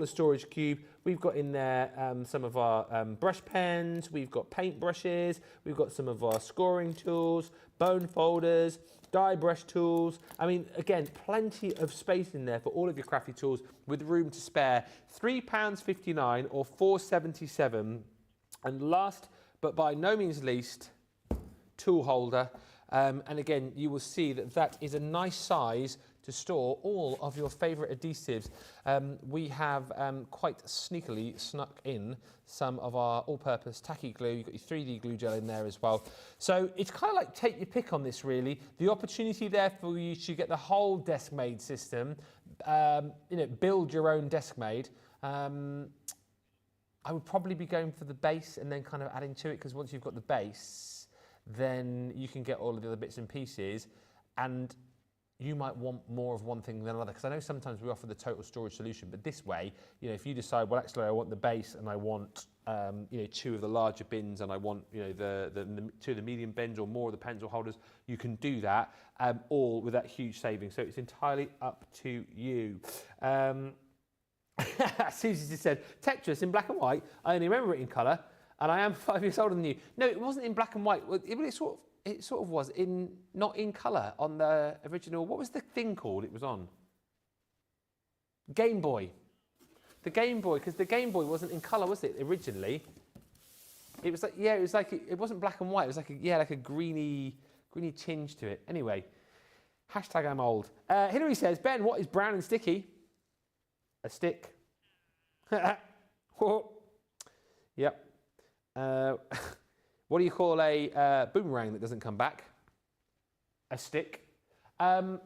storage cube. We've got in there some of our brush pens. We've got paint brushes. We've got some of our scoring tools, bone folders, die brush tools. I mean, again, plenty of space in there for all of your crafty tools with room to spare. £3.59 or £4.77. And last, but by no means least, tool holder. And again, you will see that that is a nice size to store all of your favourite adhesives. We have quite sneakily snuck in some of our all-purpose tacky glue. You've got your 3D glue gel in there as well. So it's kind of like take your pick on this, really. The opportunity there for you to get the whole desk-made system, you know, build your own desk-made. I would probably be going for the base and then kind of adding to it, because once you've got the base, then you can get all of the other bits and pieces, and you might want more of one thing than another, because I know sometimes we offer the total storage solution, but this way, you know, if you decide, well, actually, I want the base and I want, you know, 2 of the larger bins and I want, you know, the 2 of the medium bins or more of the pencil holders, you can do that, all with that huge saving. So it's entirely up to you. Susie just said, Tetris in black and white. I only remember it in colour, and I am 5 years older than you. No, it wasn't in black and white. It sort of was not in colour on the original. What was the thing called it was on? Game Boy. The Game Boy, because the Game Boy wasn't in colour, was it, originally? It was like, yeah, it wasn't black and white. It was like a greeny tinge to it. Anyway, hashtag I'm old. Hilary says, Ben, what is brown and sticky? A stick. Yep. What do you call a boomerang that doesn't come back? A stick. I'm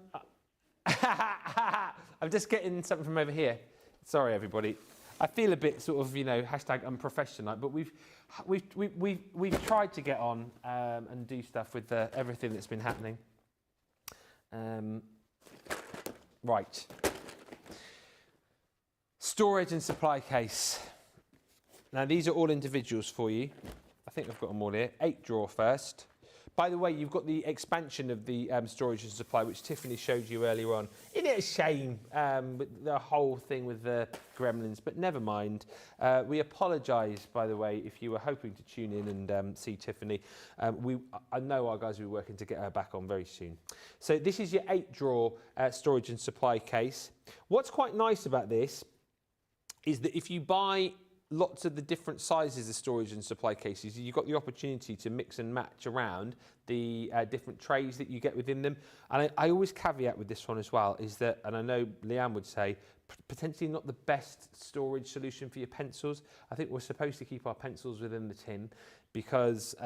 just getting something from over here. Sorry, everybody. I feel a bit sort of, you know, hashtag unprofessional, but we've tried to get on and do stuff with everything that's been happening. Right. Storage and supply case. Now, these are all individuals for you. I think I've got them all here. 8 drawer first. By the way, you've got the expansion of the storage and supply, which Tiffany showed you earlier on. Isn't it a shame with the whole thing with the gremlins? But never mind. We apologise, by the way, if you were hoping to tune in and see Tiffany. I know our guys will be working to get her back on very soon. So this is your 8 drawer storage and supply case. What's quite nice about this is that if you buy lots of the different sizes of storage and supply cases, you've got the opportunity to mix and match around the different trays that you get within them. And I always caveat with this one as well, is that, and I know Leanne would say, potentially not the best storage solution for your pencils. I think we're supposed to keep our pencils within the tin, because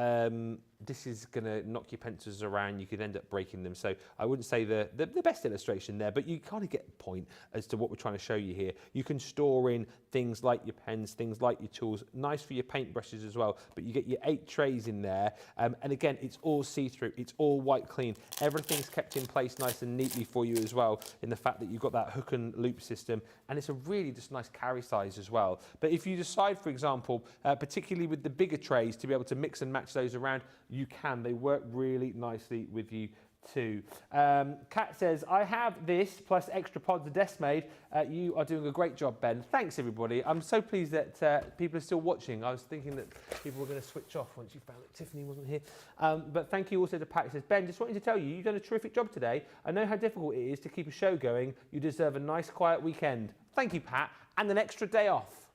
this is going to knock your pencils around. You could end up breaking them. So I wouldn't say the best illustration there, but you kind of get the point as to what we're trying to show you here. You can store in things like your pens, things like your tools, nice for your paintbrushes as well, but you get your 8 trays in there. And again, it's all see-through, it's all white clean. Everything's kept in place nice and neatly for you as well, in the fact that you've got that hook and loop system, and it's a really just nice carry size as well. But if you decide, for example, particularly with the bigger trays, to be able to mix and match those around, you can. They work really nicely with you too. Kat says, I have this plus extra pods of desk made. You are doing a great job, Ben. Thanks, everybody. I'm so pleased that people are still watching. I was thinking that people were going to switch off once you found that Tiffany wasn't here. But thank you also to Pat. He says, Ben, just wanted to tell you, you've done a terrific job today. I know how difficult it is to keep a show going. You deserve a nice, quiet weekend. Thank you, Pat, and an extra day off.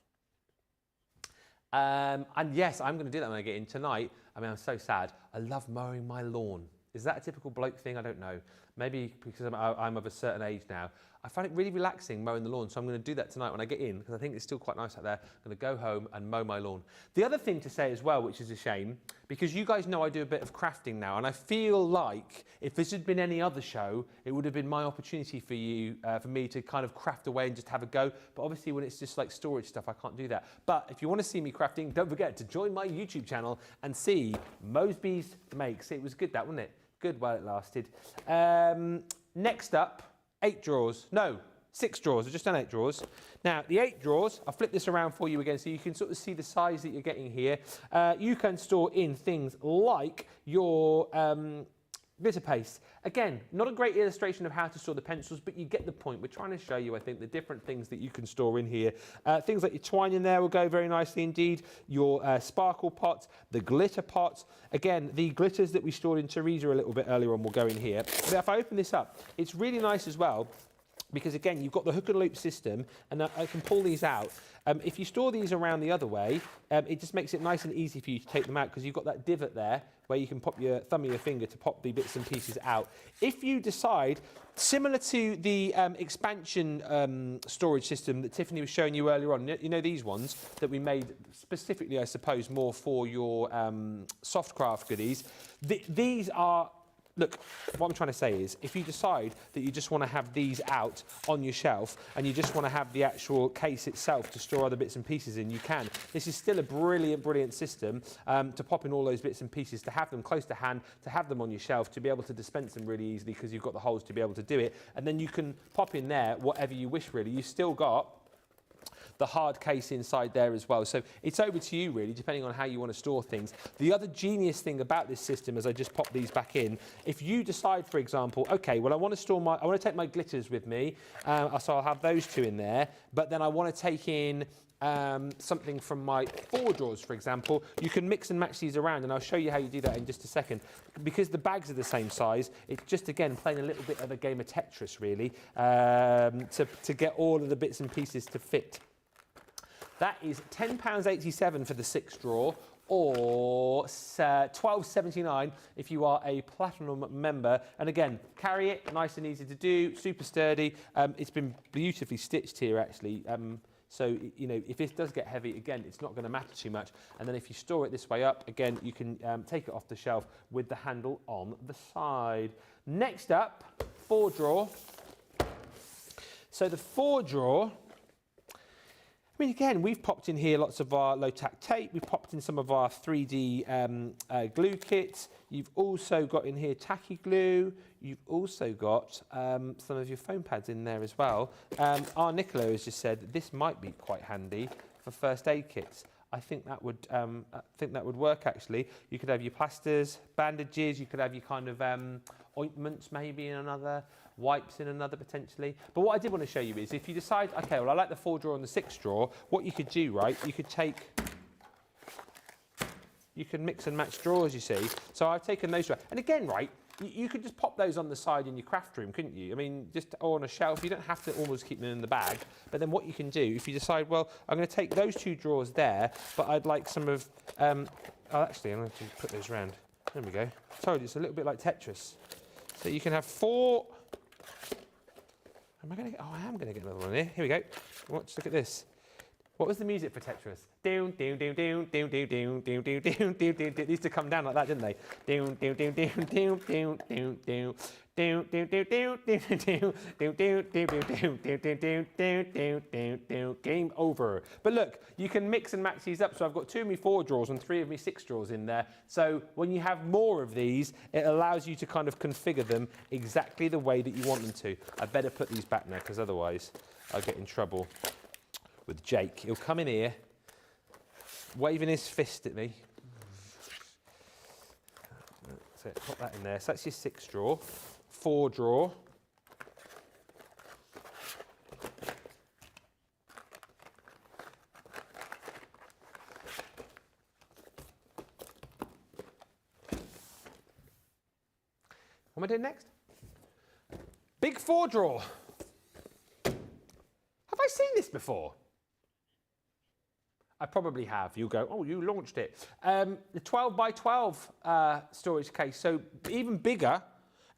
And yes, I'm going to do that when I get in tonight. I mean, I'm so sad. I love mowing my lawn. Is that a typical bloke thing? I don't know. Maybe because I'm of a certain age now. I find it really relaxing mowing the lawn, so I'm going to do that tonight when I get in, because I think it's still quite nice out there. I'm going to go home and mow my lawn. The other thing to say as well, which is a shame, because you guys know I do a bit of crafting now, and I feel like if this had been any other show, it would have been my opportunity for you, for me to kind of craft away and just have a go. But obviously when it's just like storage stuff, I can't do that. But if you want to see me crafting, don't forget to join my YouTube channel and see Mosby's Makes. It was good, that, wasn't it? Good while it lasted. Next up, 8 drawers. No, 6 drawers. I've just done 8 drawers. Now, the 8 drawers, I'll flip this around for you again so you can sort of see the size that you're getting here. You can store in things like your glitter paste. Again, not a great illustration of how to store the pencils, but you get the point. We're trying to show you, I think, the different things that you can store in here. Things like your twine in there will go very nicely indeed. Your sparkle pots, the glitter pots. Again, the glitters that we stored in Teresa a little bit earlier on will go in here. But if I open this up, it's really nice as well, because again, you've got the hook and loop system, and I can pull these out. If you store these around the other way, it just makes it nice and easy for you to take them out, because you've got that divot there where you can pop your thumb of your finger to pop the bits and pieces out. If you decide, similar to the expansion storage system that Tiffany was showing you earlier on, you know these ones that we made specifically, I suppose, more for your soft craft goodies. These are... Look, what I'm trying to say is, if you decide that you just want to have these out on your shelf and you just want to have the actual case itself to store other bits and pieces in, you can. This is still a brilliant, brilliant system to pop in all those bits and pieces, to have them close to hand, to have them on your shelf, to be able to dispense them really easily because you've got the holes to be able to do it. And then you can pop in there whatever you wish, really. You've still got the hard case inside there as well. So it's over to you really, depending on how you want to store things. The other genius thing about this system, as I just pop these back in, if you decide, for example, okay, well I want to take my glitters with me, so I'll have those 2 in there, but then I want to take in something from my 4 drawers, for example. You can mix and match these around, and I'll show you how you do that in just a second. Because the bags are the same size, it's just, again, playing a little bit of a game of Tetris, really, to get all of the bits and pieces to fit. That is £10.87 for the 6 drawer, or £12.79 if you are a platinum member. And again, carry it, nice and easy to do, super sturdy. It's been beautifully stitched here, actually. So, you know, if this does get heavy, again, it's not going to matter too much. And then if you store it this way up, again, you can take it off the shelf with the handle on the side. Next up, 4 drawer. So the 4 drawer, I mean, again, we've popped in here lots of our low-tack tape. We've popped in some of our 3D glue kits. You've also got in here tacky glue. You've also got some of your foam pads in there as well. Our Nicola has just said this might be quite handy for first aid kits. I think that would work, actually. You could have your plasters, bandages. You could have your kind of ointments maybe in another, wipes in another potentially. But what I did want to show you is if you decide, okay, well I like the 4 drawer and the 6 drawer, what you could do, right, you can mix and match drawers, you see. So I've taken those, and again, right, you could just pop those on the side in your craft room, couldn't you? I mean, just on a shelf. You don't have to almost keep them in the bag. But then what you can do, if you decide, well, I'm going to take those 2 drawers there, but I'd like some of, actually, I'm going to put those around. There we go. I told you, it's a little bit like Tetris. So you can have 4. I am going to get another one here. Here we go. Let's look at this. What was the music for Tetris? Down, down, down, down, down, down, down, down, down, down, down, down. They used to come down like that, didn't they? Down, down, down, down, down, down, down, down. Down, down, down, down, down, down, down, down, down, down, down, down, down, down, down, down, down. Game over. But look, you can mix and match these up. So I've got 2 of me 4 drawers and 3 of me 6 drawers in there. So when you have more of these, it allows you to kind of configure them exactly the way that you want them to. I better put these back now because otherwise I'll get in trouble with Jake. He'll come in here, waving his fist at me. So put that in there. So that's your 6 drawer. 4 drawer. What am I doing next? Big 4 drawer. Have I seen this before? I probably have. You'll go, oh, you launched it. The 12 by 12 storage case, so even bigger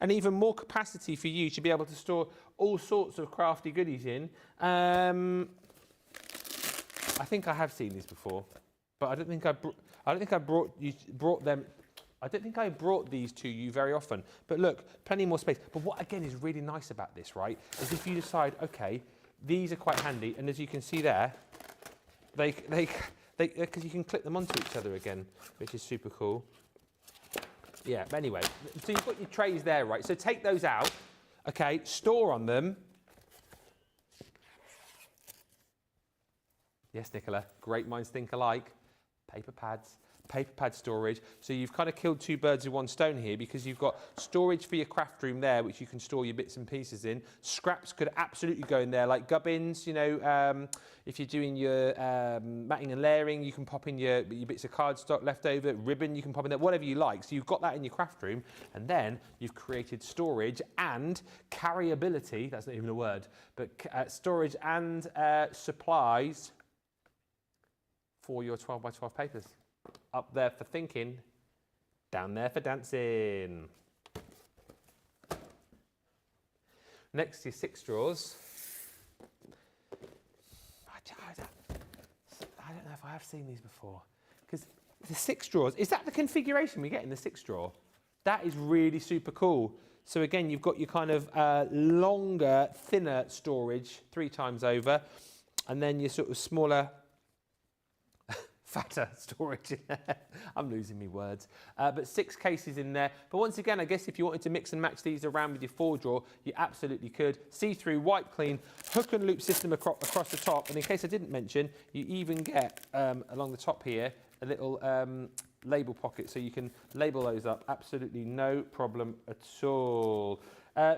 and even more capacity for you to be able to store all sorts of crafty goodies in. I think I have seen these before, but I don't think I brought these to you very often. But look, plenty more space. But what again is really nice about this, right, is if you decide, okay, these are quite handy, and as you can see there, because you can clip them onto each other again, which is super cool. Yeah, but anyway, so you've got your trays there, right? So take those out, okay, store on them. Yes, Nicola, great minds think alike. Paper pad storage. So you've kind of killed 2 birds with 1 stone here because you've got storage for your craft room there, which you can store your bits and pieces in. Scraps could absolutely go in there, like gubbins, you know, if you're doing your matting and layering, you can pop in your bits of cardstock left over, ribbon, you can pop in there, whatever you like. So you've got that in your craft room, and then you've created storage and carryability, that's not even a word, but storage and supplies for your 12 by 12 papers. Up there for thinking, down there for dancing. Next to your 6 drawers. I don't know if I have seen these before. Because the 6 drawers, is that the configuration we get in the 6 drawer? That is really super cool. So again, you've got your kind of longer, thinner storage 3 times over, and then your sort of smaller, fatter storage in there. I'm losing me words. But 6 cases in there. But once again, I guess if you wanted to mix and match these around with your 4 drawer, you absolutely could. See-through, wipe clean, hook and loop system across the top. And in case I didn't mention, you even get along the top here a little label pocket, so you can label those up. Absolutely no problem at all.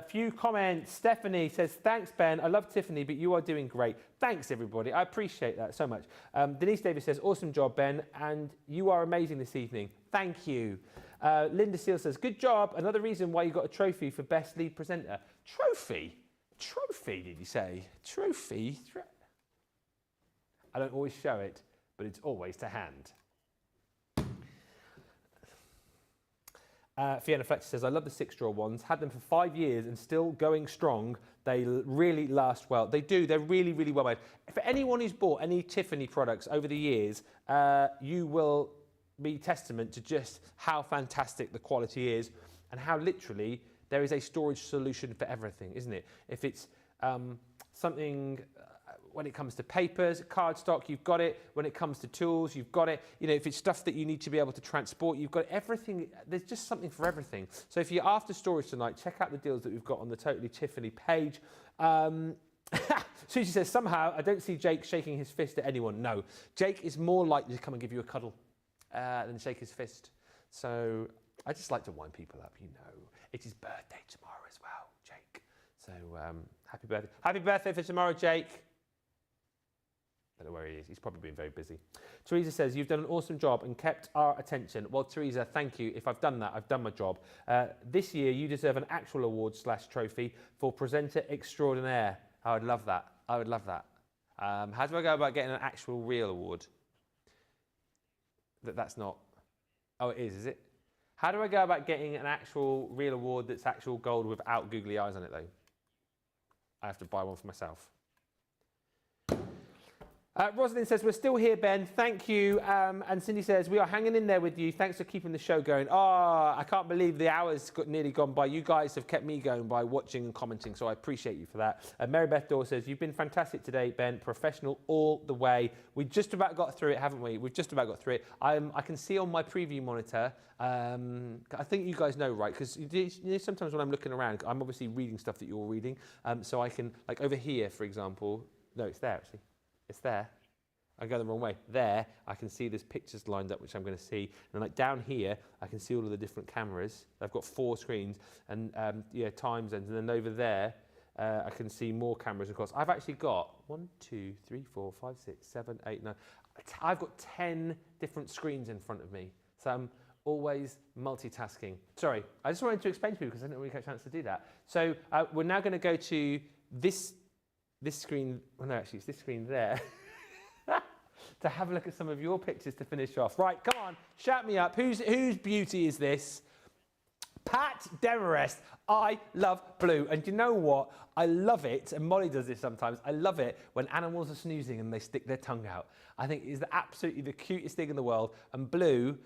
Few comments. Stephanie says, thanks, Ben. I love Tiffany, but you are doing great. Thanks, everybody. I appreciate that so much. Denise Davis says, awesome job, Ben, and you are amazing this evening. Thank you. Linda Seal says, good job. Another reason why you got a trophy for best lead presenter. Trophy? Trophy, did you say? Trophy? I don't always show it, but it's always to hand. Fiona Fletcher says, I love the 6 drawer ones. Had them for 5 years and still going strong. They really last well. They do. They're really, really well made. For anyone who's bought any Tiffany products over the years, you will be testament to just how fantastic the quality is and how literally there is a storage solution for everything, isn't it? If it's something... when it comes to papers, cardstock, you've got it. When it comes to tools, you've got it. You know, if it's stuff that you need to be able to transport, you've got everything. There's just something for everything. So if you're after storage tonight, check out the deals that we've got on the Totally Tiffany page. Susie says, somehow, I don't see Jake shaking his fist at anyone. No, Jake is more likely to come and give you a cuddle than shake his fist. So I just like to wind people up, you know. It's his birthday tomorrow as well, Jake. So happy birthday. Happy birthday for tomorrow, Jake. I don't know where he is. He's probably been very busy. Teresa says, you've done an awesome job and kept our attention. Well, Teresa, thank you. If I've done that, I've done my job. This year, you deserve an actual award/trophy for presenter extraordinaire. I would love that. I would love that. How do I go about getting an actual real award? That's not... Oh, it is it? How do I go about getting an actual real award that's actual gold without googly eyes on it, though? I have to buy one for myself. Rosalind says, we're still here, Ben. Thank you. And Cindy says, we are hanging in there with you. Thanks for keeping the show going. Oh, I can't believe the hours got nearly gone by. You guys have kept me going by watching and commenting, so I appreciate you for that. Mary Beth Dawes says, you've been fantastic today, Ben. Professional all the way. We just about got through it, haven't we? We've just about got through it. I can see on my preview monitor, I think you guys know, right? Because you know, sometimes when I'm looking around, I'm obviously reading stuff that you're reading. So I can, like over here, for example. No, it's there, actually. It's there. I go the wrong way. There, I can see there's pictures lined up, which I'm going to see. And like down here, I can see all of the different cameras. I've got 4 screens and yeah, time zones. And then over there, I can see more cameras across. I've actually got 1, 2, 3, 4, 5, 6, 7, 8, 9. I've got 10 different screens in front of me. So I'm always multitasking. Sorry, I just wanted to explain to people because I didn't really get a chance to do that. So we're now going to go to this screen. Well, no, actually, it's this screen there. To have a look at some of your pictures to finish off. Right, come on, shout me up. Whose beauty is this? Pat Demarest. I love blue. And you know what? I love it, and Molly does this sometimes. I love it when animals are snoozing and they stick their tongue out. I think it is absolutely the cutest thing in the world. And blue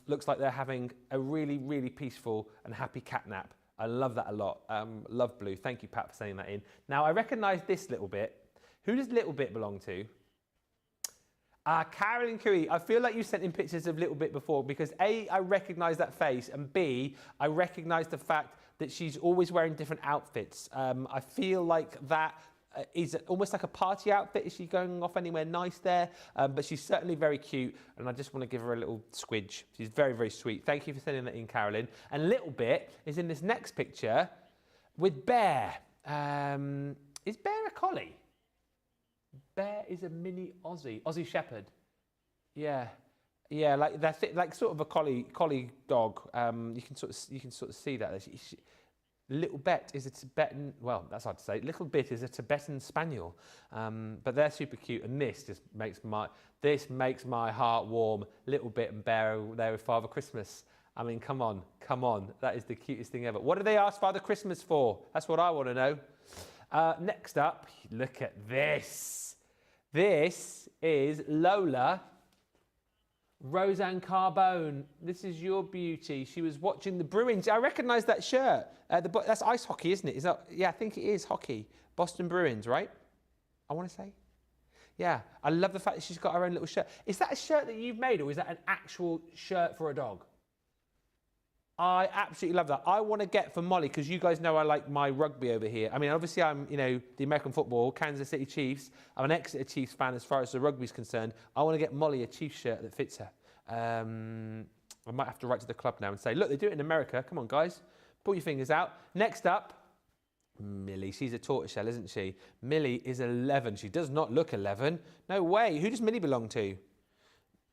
looks like they're having a really, really peaceful and happy cat nap. I love that a lot. Love blue. Thank you, Pat, for sending that in. Now, I recognise this little bit. Who does Little Bit belong to? Carolyn Cooey, I feel like you sent in pictures of Little Bit before because A, I recognise that face, and B, I recognise the fact that she's always wearing different outfits. I feel like that is almost like a party outfit. Is she going off anywhere nice there? But she's certainly very cute, and I just want to give her a little squidge. She's very, very sweet. Thank you for sending that in, Carolyn. And Little Bit is in this next picture with Bear. Is Bear a collie? Bear is a mini Aussie Shepherd. Yeah, like that's it, like sort of a collie dog. You can sort of see that. Little Bet is a Tibetan. Well, that's hard to say. Little Bit is a Tibetan Spaniel, but they're super cute, and this just makes my heart warm. Little Bit and Bear are there with Father Christmas. I mean, come on, that is the cutest thing ever. What do they ask Father Christmas for? That's what I want to know. Next up, look at this. This is Lola Roseanne Carbone. This is your beauty. She was watching the Bruins. I recognise that shirt. That's ice hockey, isn't it? Is that? Yeah, I think it is hockey. Boston Bruins, right? I want to say. Yeah, I love the fact that she's got her own little shirt. Is that a shirt that you've made, or is that an actual shirt for a dog? I absolutely love that. I want to get for Molly, because you guys know I like my rugby over here. I mean, obviously I'm, the American football, Kansas City Chiefs. I'm an Exeter Chiefs fan as far as the rugby's concerned. I want to get Molly a Chiefs shirt that fits her. I might have to write to the club now and say, look, they do it in America. Come on, guys. Pull your fingers out. Next up, Millie. She's a tortoiseshell, isn't she? Millie is 11. She does not look 11. No way. Who does Millie belong to?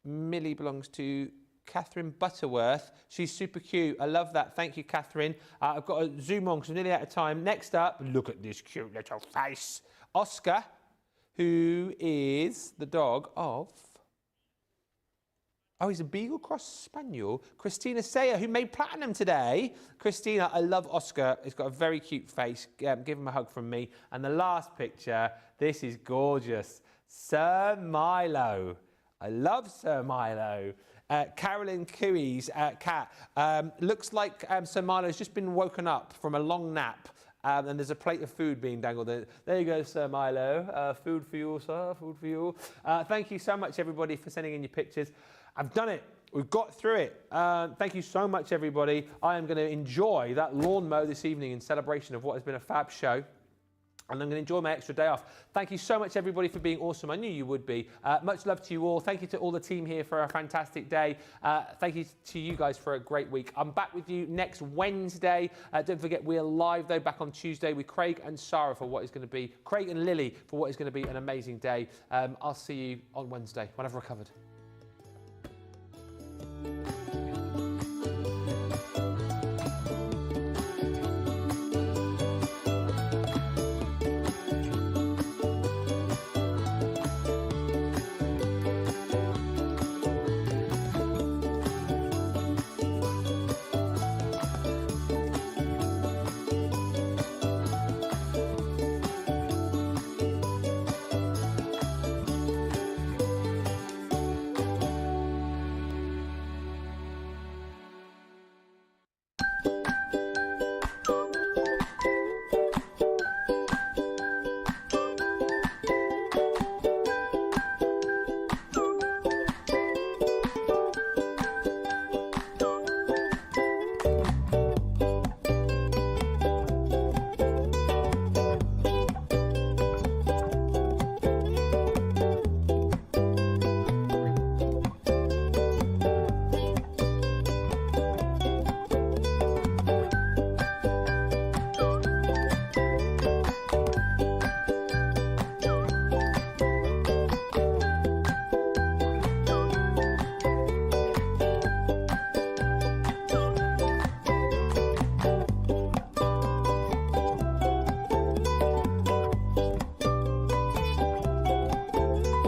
Millie belongs to Catherine Butterworth. She's super cute. I love that. Thank you, Catherine. I've got to zoom on because I'm nearly out of time. Next up, look at this cute little face. Oscar, who is the dog of... Oh, he's a Beagle Cross Spaniel. Christina Sayer, who made platinum today. Christina, I love Oscar. He's got a very cute face. Give him a hug from me. And the last picture, this is gorgeous. Sir Milo. I love Sir Milo. Carolyn Cooey's cat. Looks like Sir Milo's just been woken up from a long nap. And there's a plate of food being dangled there. There you go, Sir Milo. Food for you, sir. Food for you. Thank you so much, everybody, for sending in your pictures. I've done it. We've got through it. Thank you so much, everybody. I am going to enjoy that lawn mow this evening in celebration of what has been a fab show. And I'm going to enjoy my extra day off. Thank you so much, everybody, for being awesome. I knew you would be. Much love to you all. Thank you to all the team here for a fantastic day. Thank you to you guys for a great week. I'm back with you next Wednesday. Don't forget, we're live, though, back on Tuesday with Craig and Sarah for what is going to be, Craig and Lily for what is going to be an amazing day. I'll see you on Wednesday when I've recovered.